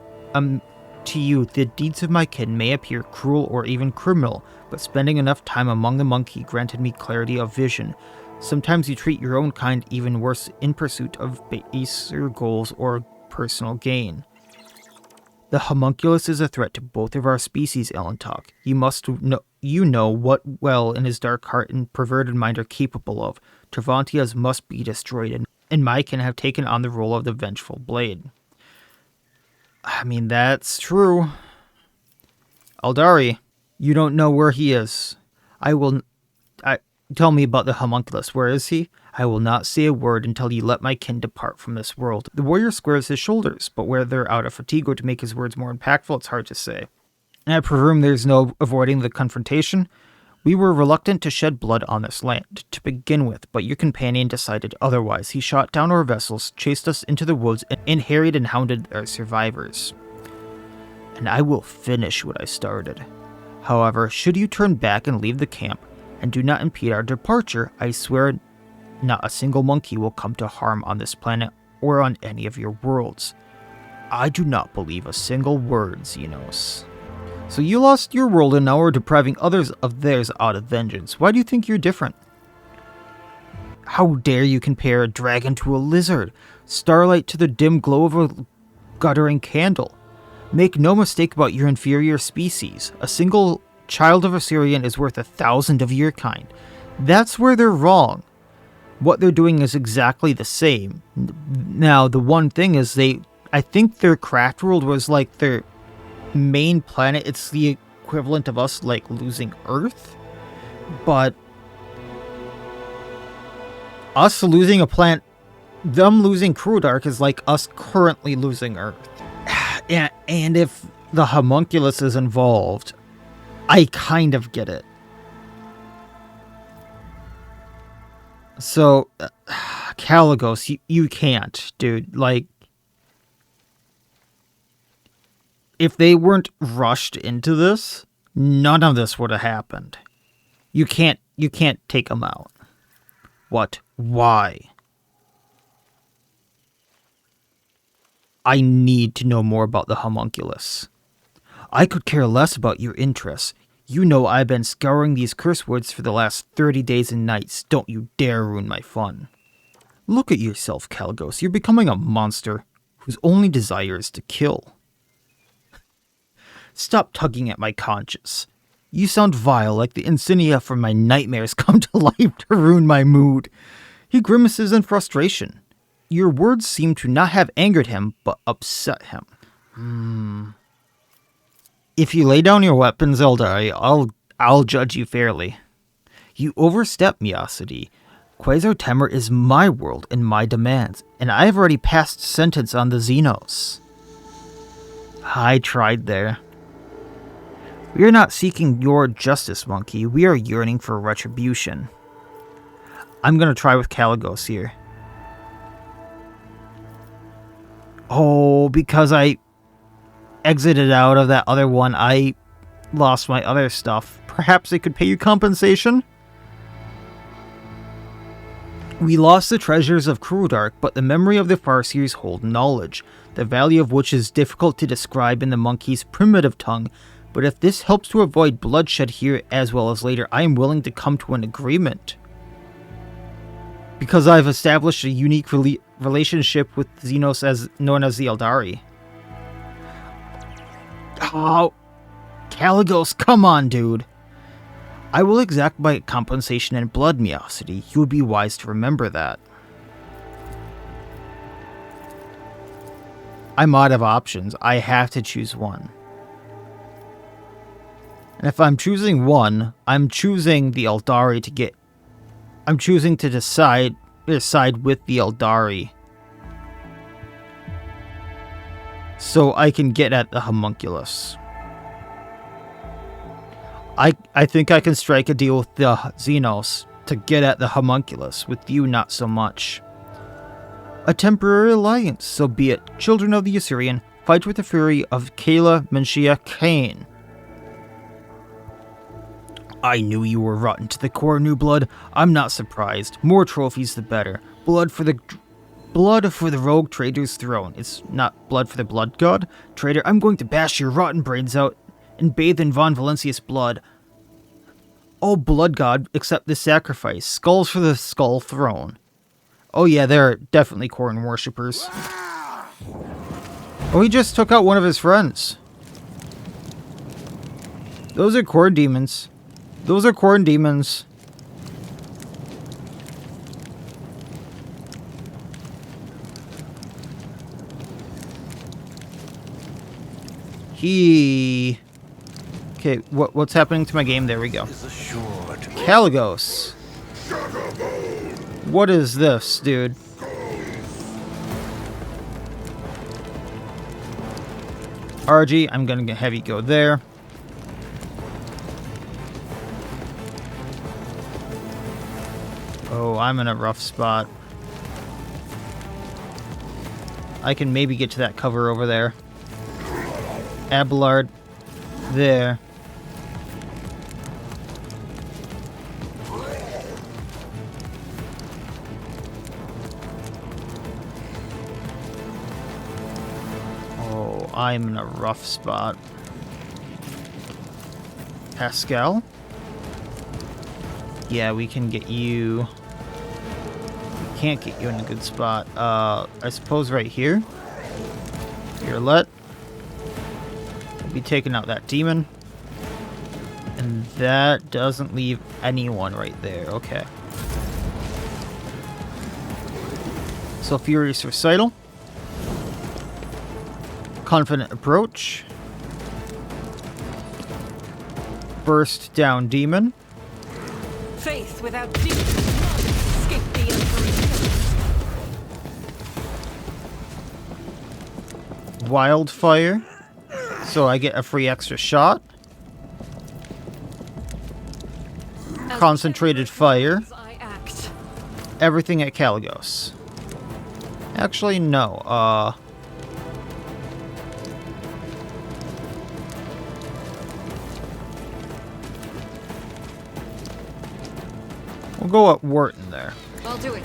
cruel or even criminal, but spending enough time among the monkey granted me clarity of vision. Sometimes you treat your own kind even worse in pursuit of baser goals or personal gain. The homunculus is a threat to both of our species, Elentok. You know what well in his dark heart and perverted mind are capable of. Tervantias must be destroyed, and my kin have taken on the role of the vengeful blade. I mean, that's true. Aldari, you don't know where he is. Tell me about the homunculus. Where is he? I will not say a word until you let my kin depart from this world. The warrior squares his shoulders, but whether out of fatigue or to make his words more impactful, it's hard to say. And I presume there's no avoiding the confrontation. We were reluctant to shed blood on this land to begin with, but your companion decided otherwise. He shot down our vessels, chased us into the woods, and harried and hounded our survivors. And I will finish what I started. However, should you turn back and leave the camp, and do not impede our departure, I swear not a single monkey will come to harm on this planet or on any of your worlds. I do not believe a single word, Xenos. So you lost your world and now are depriving others of theirs out of vengeance. Why do you think you're different? How dare you compare a dragon to a lizard, starlight to the dim glow of a guttering candle? Make no mistake about your inferior species. A single child of Assyrian is worth 1,000 of your kind. That's where they're wrong. What they're doing is exactly the same. Now, the one thing is I think their craft world was like their main planet. It's the equivalent of us like losing Earth, but us losing a planet, them losing Koronus is like us currently losing Earth. And if the homunculus is involved, I kind of get it. So, Kalecgos, you can't, dude. Like, if they weren't rushed into this, none of this would have happened. You can't take them out. What? Why? I need to know more about the homunculus. I could care less about your interests. You know I've been scouring these curse woods for the last 30 days and nights. Don't you dare ruin my fun. Look at yourself, Kalecgos. You're becoming a monster whose only desire is to kill. Stop tugging at my conscience. You sound vile, like the insignia from my nightmares come to life to ruin my mood. He grimaces in frustration. Your words seem to not have angered him, but upset him. If you lay down your weapons, Aldari, I'll judge you fairly. You overstep, Miacidae. Quasar Temur is my world and my demands, and I have already passed sentence on the Xenos. I tried there. We are not seeking your justice, monkey. We are yearning for retribution. I'm gonna try with Kalecgos here. Oh, because I exited out of that other one, I lost my other stuff. Perhaps they could pay you compensation? We lost the treasures of Koronus, but the memory of the Farseers hold knowledge, the value of which is difficult to describe in the monkey's primitive tongue, but if this helps to avoid bloodshed here as well as later, I am willing to come to an agreement. Because I've established a unique relationship with Xenos known as the Aldari. Oh, Kalecgos, come on, dude. I will exact my compensation in blood, Miacidae. You would be wise to remember that. I'm out of options. I have to choose one. And if I'm choosing one, I'm choosing the Aldari to get... I'm choosing to decide with the Aldari. So I can get at the homunculus. I think I can strike a deal with the Xenos to get at the homunculus. With you, not so much. A temporary alliance, so be it. Children of the Assyrian, fight with the fury of Kayla Menshia Kane. I knew you were rotten to the core, new blood. I'm not surprised. More trophies, the better. Blood for the rogue trader's throne. It's not blood for the blood god. Traitor, I'm going to bash your rotten brains out and bathe in Von Valencius blood. Oh, blood god, accept this sacrifice. Skulls for the skull throne. Oh yeah, they're definitely Koron worshippers. Oh, he just took out one of his friends. Those are Koron demons. Those are Koron demons. Okay, what's happening to my game? There we go. Kalecgos. What is this, dude? RG, I'm gonna have you go there. Oh, I'm in a rough spot. I can maybe get to that cover over there. Abelard. There. I'm in a rough spot. Pascal? Yeah, we can get you... Can't get you in a good spot. I suppose right here. Here, we'll be taking out that demon. And that doesn't leave anyone right there. Okay. So Furious Recital. Confident Approach. Burst Down Demon. Faith without demons cannot escape the Imperium. Wildfire. So I get a free extra shot. Concentrated Fire. I act. Everything at Caligos. Actually, no. We'll go at Wharton there. I'll do it.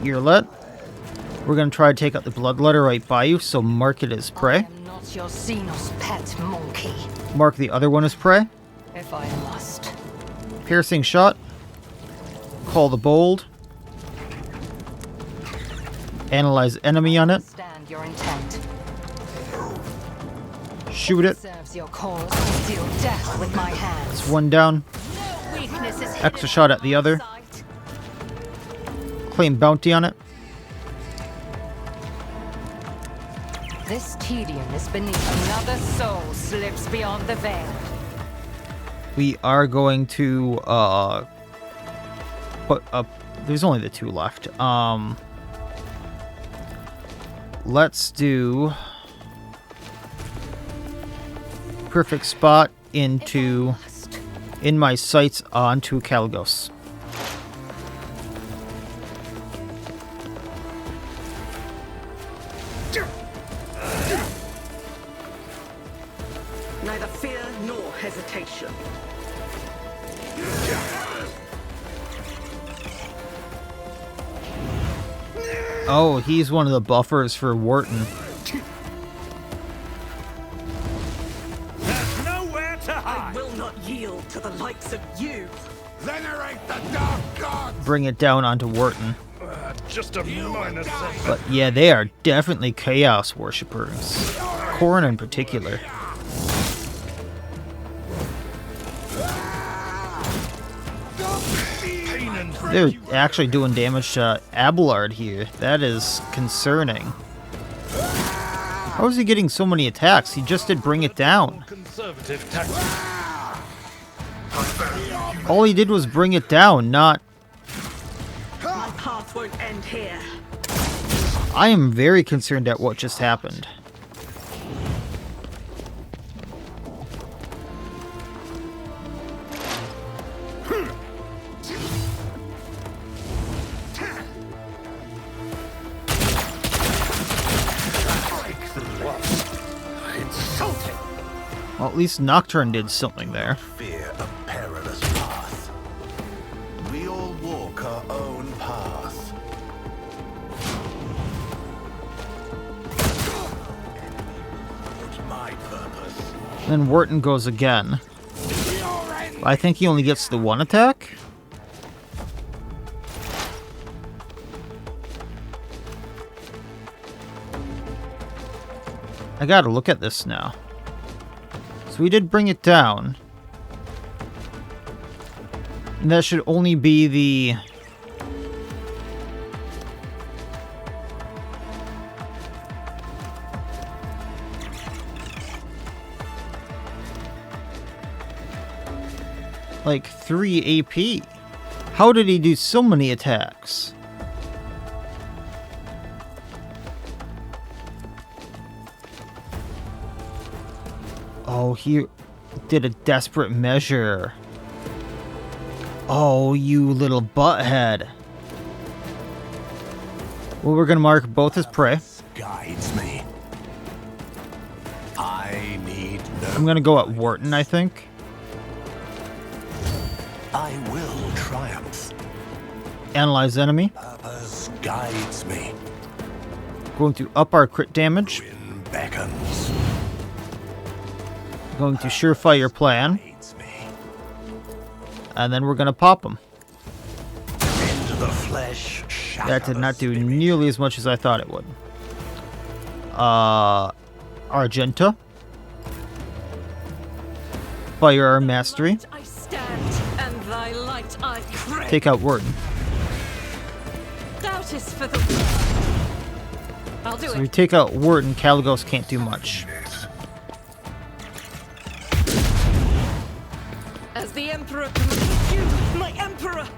Earlet. We're gonna try to take out the Bloodletter right by you, so mark it as I prey. am not your Xenos pet monkey. Mark the other one as prey. If I must. Piercing Shot. Call the Bold. Analyze enemy on it. Understand your intent. Shoot it. Serves your cause to deal death with my hands. It's one down. No weakness is hidden Extra shot at the from other. sight. Claim bounty on it. This tedium is beneath another soul slips beyond the veil. We are going to put up. There's only the two left. Let's do perfect spot into in my sights onto Caligos. Neither fear nor hesitation. Oh, he's one of the buffers for Wharton. There's nowhere to I hide. will not yield to the likes of you. Venerate the dark gods. Bring it down onto Wharton. Just a minor setback. But yeah, they are definitely chaos worshippers. Corrin in particular. Pain and They're actually doing damage to Abelard here. That is concerning. How is he getting so many attacks? He just did bring it down. Conservative tactics. All he did was bring it down, not... My path won't end here. I am very concerned at what just happened. insulting. Well, at least Nocturne did something there. Fear a perilous path. We all walk our own path. My purpose. Then Wharton goes again. I think he only gets the one attack? I gotta look at this now. So we did bring it down. And that should only be the... like 3 AP. How did he do so many attacks? Oh, he did a desperate measure. Oh, you little butthead. Well, we're gonna mark both as prey. Guides me. I need no. I'm gonna go at Wharton, I think. I will triumph. Analyze enemy. Purpose guides me. Going to up our crit damage. Wind beckons. Going to surefire plan. Guides me. And then we're going to pop them. Into the flesh. That did not do nearly as much as I thought it would. Argenta. Firearm mastery. I stand, and thy light I crave. Take out Warden. Doubt is for the. I'll do So it. we take out Warden, Caligos can't do much. As the Emperor commands you, my Emperor!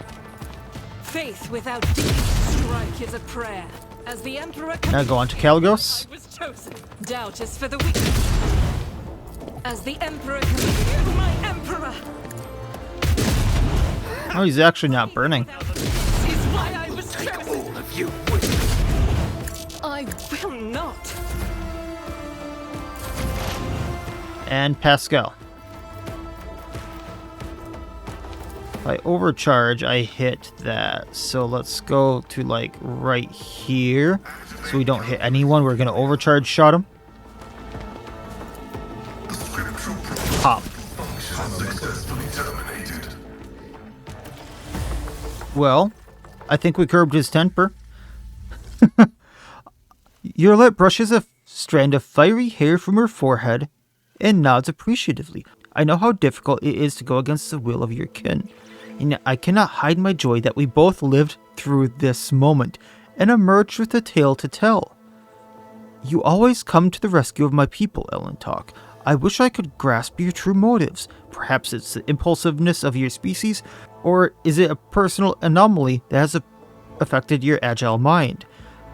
Faith without deed, strike is a prayer. As the Emperor Now go on to Caligos. I was chosen. Doubt is for the weak. As the Emperor commands you, my Emperor! Oh, he's actually not burning. This is why I was chosen. All of you. I will not. And Pascal. If I overcharge, I hit that. So let's go to like right here. So we don't hit anyone. We're going to overcharge shot him. Pop. Well, I think we curbed his temper. Your lip brushes a strand of fiery hair from her forehead and nods appreciatively. I know how difficult it is to go against the will of your kin, and I cannot hide my joy that we both lived through this moment and emerged with a tale to tell. You always come to the rescue of my people, Ellen Talk. I wish I could grasp your true motives. Perhaps it's the impulsiveness of your species, or is it a personal anomaly that has affected your agile mind?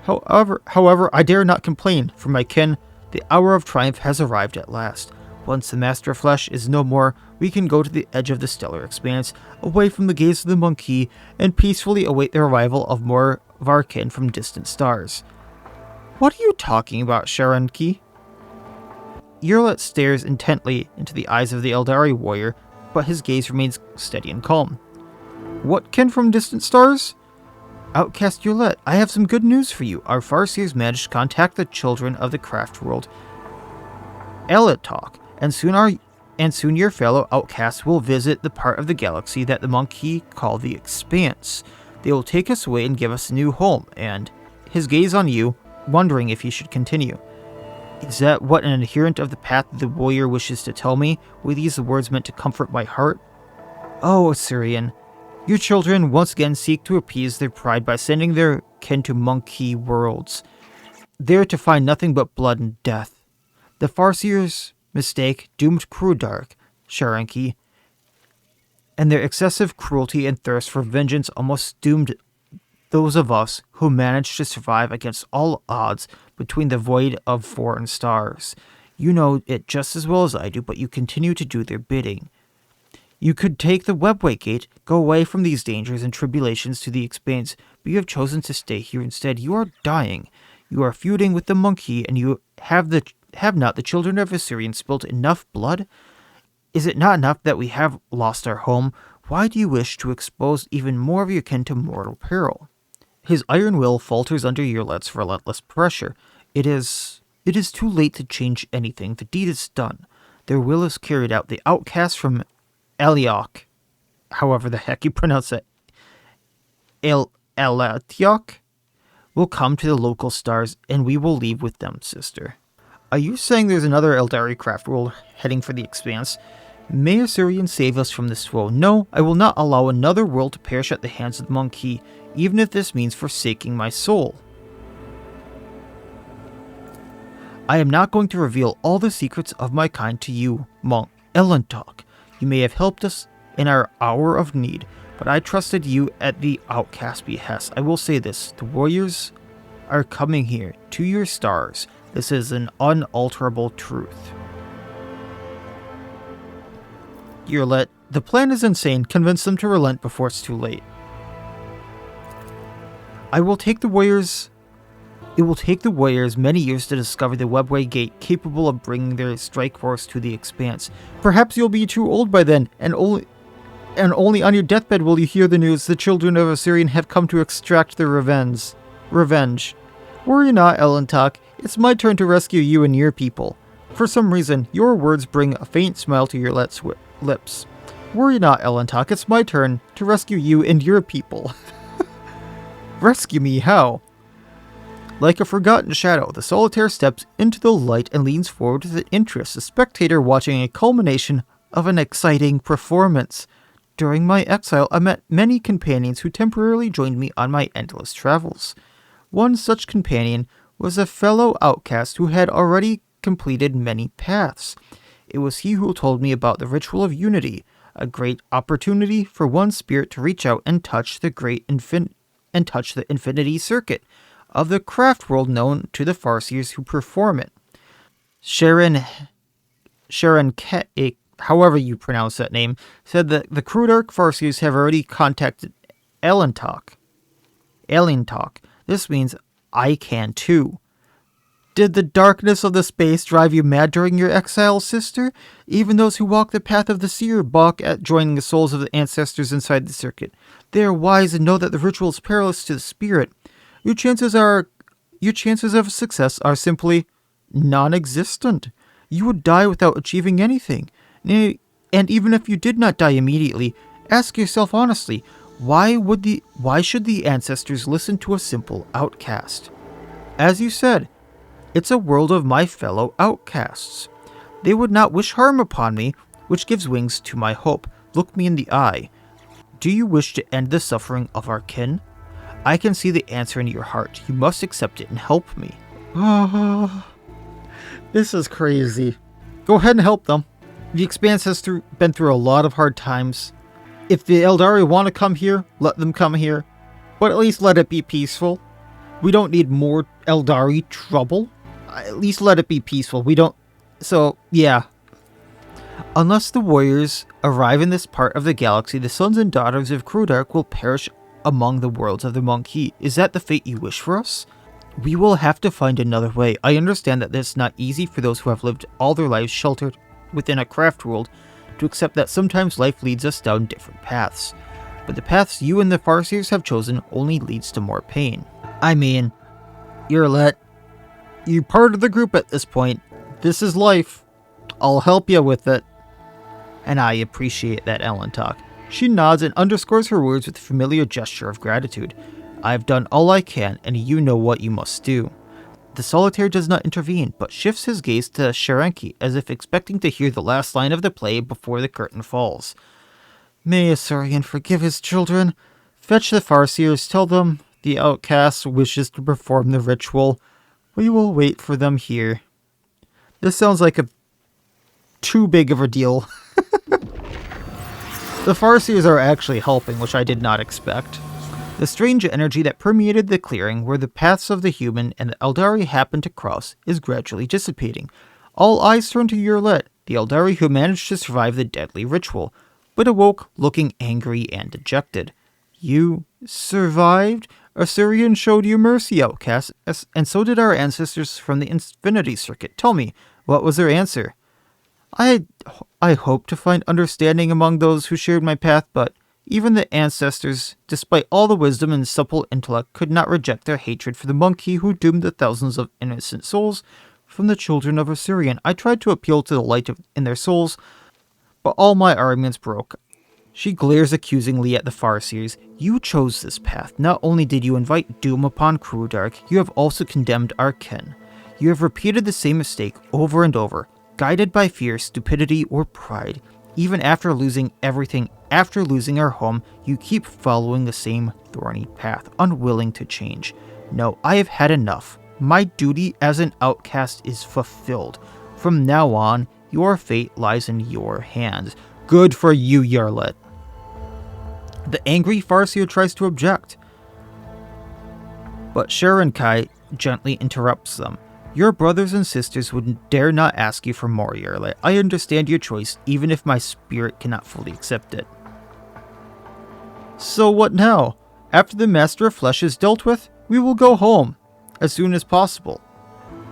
However, I dare not complain. For my kin, the hour of triumph has arrived at last. Once the Master of Flesh is no more, we can go to the edge of the stellar expanse, away from the gaze of the monkey, and peacefully await the arrival of more of our kin from distant stars. What are you talking about, Sharanki? Yurlet stares intently into the eyes of the Aldari warrior, but his gaze remains steady and calm. What kin from distant stars? Outcast Yurlet, I have some good news for you. Our Farseers managed to contact the children of the craft world, Elitalk, and soon your fellow outcasts will visit the part of the galaxy that the monkey called the Expanse. They will take us away and give us a new home, and his gaze on you, wondering if he should continue. Is that what an adherent of the path the warrior wishes to tell me? Were these the words meant to comfort my heart? Oh, Assyrian, your children once again seek to appease their pride by sending their kin to monkey worlds, there to find nothing but blood and death. The Farseers' mistake doomed Krudark, Sharanki, and their excessive cruelty and thirst for vengeance almost doomed those of us who managed to survive against all odds between the void of foreign stars. You know it just as well as I do, but you continue to do their bidding. You could take the Webway Gate, go away from these dangers and tribulations to the Expanse, but you have chosen to stay here instead. You are dying. You are feuding with the monkey, and you have not the children of Assyrian spilt enough blood? Is it not enough that we have lost our home? Why do you wish to expose even more of your kin to mortal peril? His iron will falters under Yurlet's relentless pressure. It is too late to change anything. The deed is done. Their will is carried out. The outcast from Eliok, however the heck you pronounce it, Elatiok, will come to the local stars, and we will leave with them, sister. Are you saying there's another Aldari craft world heading for the Expanse? May Assyrian save us from this woe. No, I will not allow another world to perish at the hands of the monkey, even if this means forsaking my soul. I am not going to reveal all the secrets of my kind to you, monk Elentalk. You may have helped us in our hour of need, but I trusted you at the outcast's behest. I will say this, the warriors are coming here, to your stars. This is an unalterable truth. Yurlet, the plan is insane. Convince them to relent before it's too late. It will take the warriors many years to discover the Webway Gate capable of bringing their strike force to the Expanse. Perhaps you'll be too old by then, and and only on your deathbed will you hear the news the children of Osirian have come to extract their revenge. Worry not, Elentok. It's my turn to rescue you and your people. For some reason, your words bring a faint smile to your lips. Worry not, Elentok. It's my turn to rescue you and your people. Rescue me? How? Like a forgotten shadow, the solitaire steps into the light and leans forward with interest, a spectator watching a culmination of an exciting performance. During my exile, I met many companions who temporarily joined me on my endless travels. One such companion was a fellow outcast who had already completed many paths. It was he who told me about the ritual of unity, a great opportunity for one spirit to reach out and touch the infinity circuit of the craft world known to the Farseers who perform it. Sharon however you pronounce that name, said that the Crudark Farseers have already contacted Elentok. This means I can too. Did the darkness of the space drive you mad during your exile, sister? Even those who walk the path of the seer balk at joining the souls of the ancestors inside the circuit. They are wise and know that the ritual is perilous to the spirit. Your chances of success are simply non-existent. You would die without achieving anything. And even if you did not die immediately, ask yourself honestly, why should the ancestors listen to a simple outcast? As you said, it's a world of my fellow outcasts. They would not wish harm upon me, which gives wings to my hope. Look me in the eye. Do you wish to end the suffering of our kin? I can see the answer in your heart. You must accept it and help me. This is crazy. Go ahead and help them. The Expanse has been through a lot of hard times. If the Aldari want to come here, let them come here. But at least let it be peaceful. We don't need more Aldari trouble. At least let it be peaceful. So, yeah. Unless the warriors arrive in this part of the galaxy, the sons and daughters of Crudark will perish among the worlds of the Monkey. Is that the fate you wish for us? We will have to find another way. I understand that it's not easy for those who have lived all their lives sheltered within a craft world to accept that sometimes life leads us down different paths. But the paths you and the Farseers have chosen only leads to more pain. I mean, you're part of the group at this point. This is life. I'll help you with it. And I appreciate that, Elentok. She nods and underscores her words with a familiar gesture of gratitude. I've done all I can, and you know what you must do. The solitaire does not intervene, but shifts his gaze to Sharenki, as if expecting to hear the last line of the play before the curtain falls. May Osirian forgive his children. Fetch the Farseers, tell them the outcast wishes to perform the ritual. We will wait for them here. This sounds like too big of a deal. The Farseers are actually helping, which I did not expect. The strange energy that permeated the clearing where the paths of the human and the Aldari happened to cross is gradually dissipating. All eyes turn to Yurlet, the Aldari who managed to survive the deadly ritual, but awoke looking angry and dejected. You survived? Osirian showed you mercy, outcast, and so did our ancestors from the Infinity Circuit. Tell me, what was their answer? I hoped to find understanding among those who shared my path, but even the ancestors, despite all the wisdom and supple intellect, could not reject their hatred for the monkey who doomed the thousands of innocent souls from the children of Osirian. I tried to appeal to the light in their souls, but all my arguments broke. She glares accusingly at the Farseers. You chose this path. Not only did you invite doom upon Crudark, you have also condemned our kin. You have repeated the same mistake over and over, guided by fear, stupidity, or pride. Even after losing everything, after losing our home, you keep following the same thorny path, unwilling to change. No, I have had enough. My duty as an outcast is fulfilled. From now on, your fate lies in your hands. Good for you, Yarlet. The angry Farseer tries to object, but Sharenkai gently interrupts them. Your brothers and sisters would dare not ask you for more, Yarlet. I understand your choice, even if my spirit cannot fully accept it. So what now? After the Master of Flesh is dealt with, we will go home as soon as possible.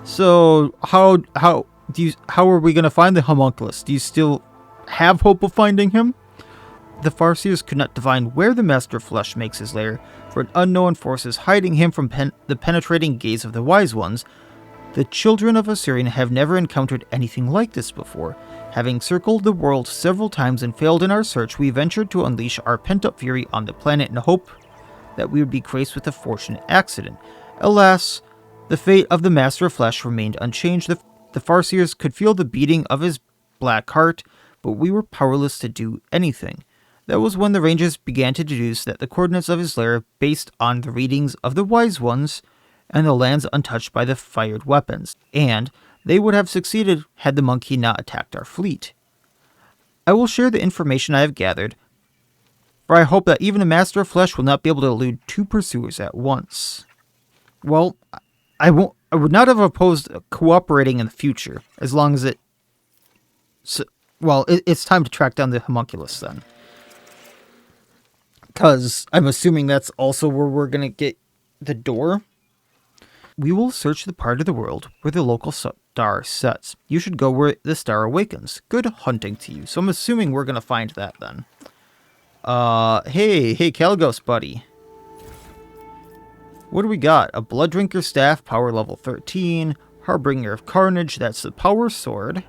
So how are we going to find the homunculus? Do you still have hope of finding him? the Farseers could not divine where the Master of Flesh makes his lair, for an unknown force is hiding him from the penetrating gaze of the Wise Ones, the children of Osirian have never encountered anything like this before. Having circled the world several times and failed in our search, we ventured to unleash our pent-up fury on the planet in hope that we would be graced with a fortunate accident. Alas, the fate of the Master of Flesh remained unchanged. The Farseers could feel the beating of his black heart, but we were powerless to do anything. That was when the Rangers began to deduce that the coordinates of his lair, based on the readings of the Wise Ones, and the lands untouched by the fired weapons, and they would have succeeded had the monkey not attacked our fleet. I will share the information I have gathered, for I hope that even a Master of Flesh will not be able to elude 2 pursuers at once. Well, I would not have opposed cooperating in the future, as long as it... it's time to track down the homunculus then. Because I'm assuming that's also where we're going to get the door. We will search the part of the world where the local star sets. You should go where the star awakens. Good hunting to you. So I'm assuming we're going to find that then. Hey, Caligos, buddy. What do we got? A Blood Drinker Staff, power level 13. Harbinger of Carnage, that's the power sword.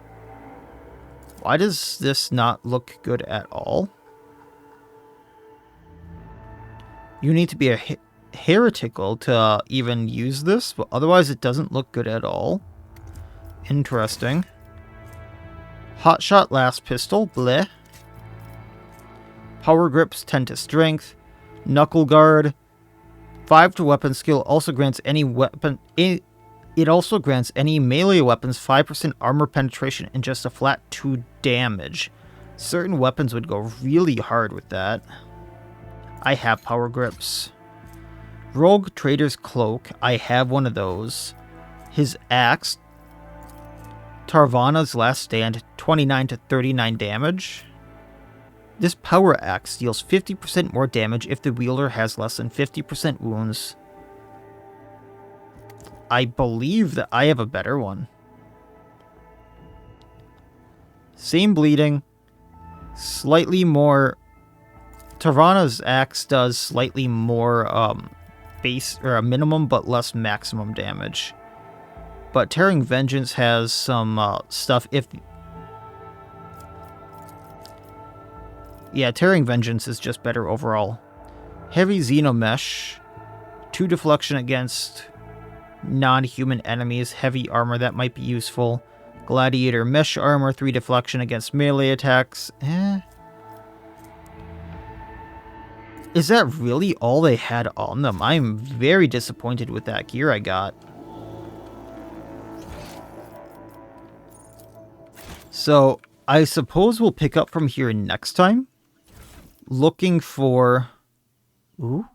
Why does this not look good at all? You need to be a heretical to even use this, but otherwise it doesn't look good at all. Interesting. Hotshot Last Pistol, bleh. Power Grips 10 to Strength. Knuckle Guard 5 to Weapon Skill, also grants any weapon... It also grants any melee weapons 5% armor penetration and just a flat 2 damage. Certain weapons would go really hard with that. I have Power Grips. Rogue Trader's Cloak, I have one of those. His Axe, Tarvana's Last Stand, 29 to 39 damage. This Power Axe deals 50% more damage if the wielder has less than 50% wounds. I believe that I have a better one. Same bleeding, slightly more... Tarvana's Axe does slightly more base or a minimum but less maximum damage. But Tearing Vengeance has some stuff if... Yeah, Tearing Vengeance is just better overall. Heavy Xenomesh, 2 deflection against non-human enemies, heavy armor, that might be useful. Gladiator Mesh Armor, 3 deflection against melee attacks. Is that really all they had on them? I'm very disappointed with that gear I got. So, I suppose we'll pick up from here next time. Looking for... Ooh.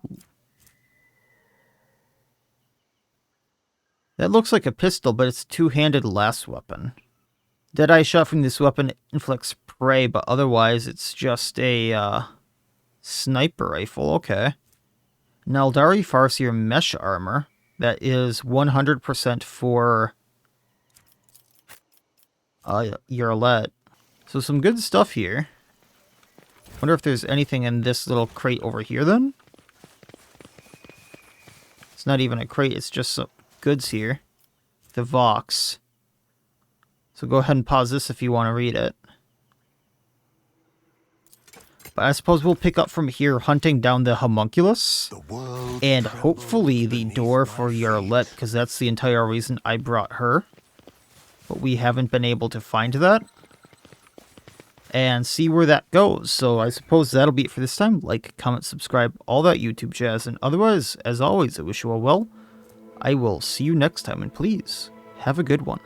That looks like a pistol, but it's a 2-handed last weapon. Deadeye shot from this weapon inflicts prey, but otherwise it's just a sniper rifle. Okay. An Aldari Farseer mesh armor that is 100% for Yarlet. So some good stuff here. Wonder if there's anything in this little crate over here then? It's not even a crate, it's just some goods here. The Vox. So go ahead and pause this if you want to read it. But I suppose we'll pick up from here hunting down the homunculus. And hopefully the door for Yarlet, because that's the entire reason I brought her. But we haven't been able to find that. And see where that goes. So I suppose that'll be it for this time. Like, comment, subscribe, all that YouTube jazz. And otherwise, as always, I wish you all well. I will see you next time, and please, have a good one.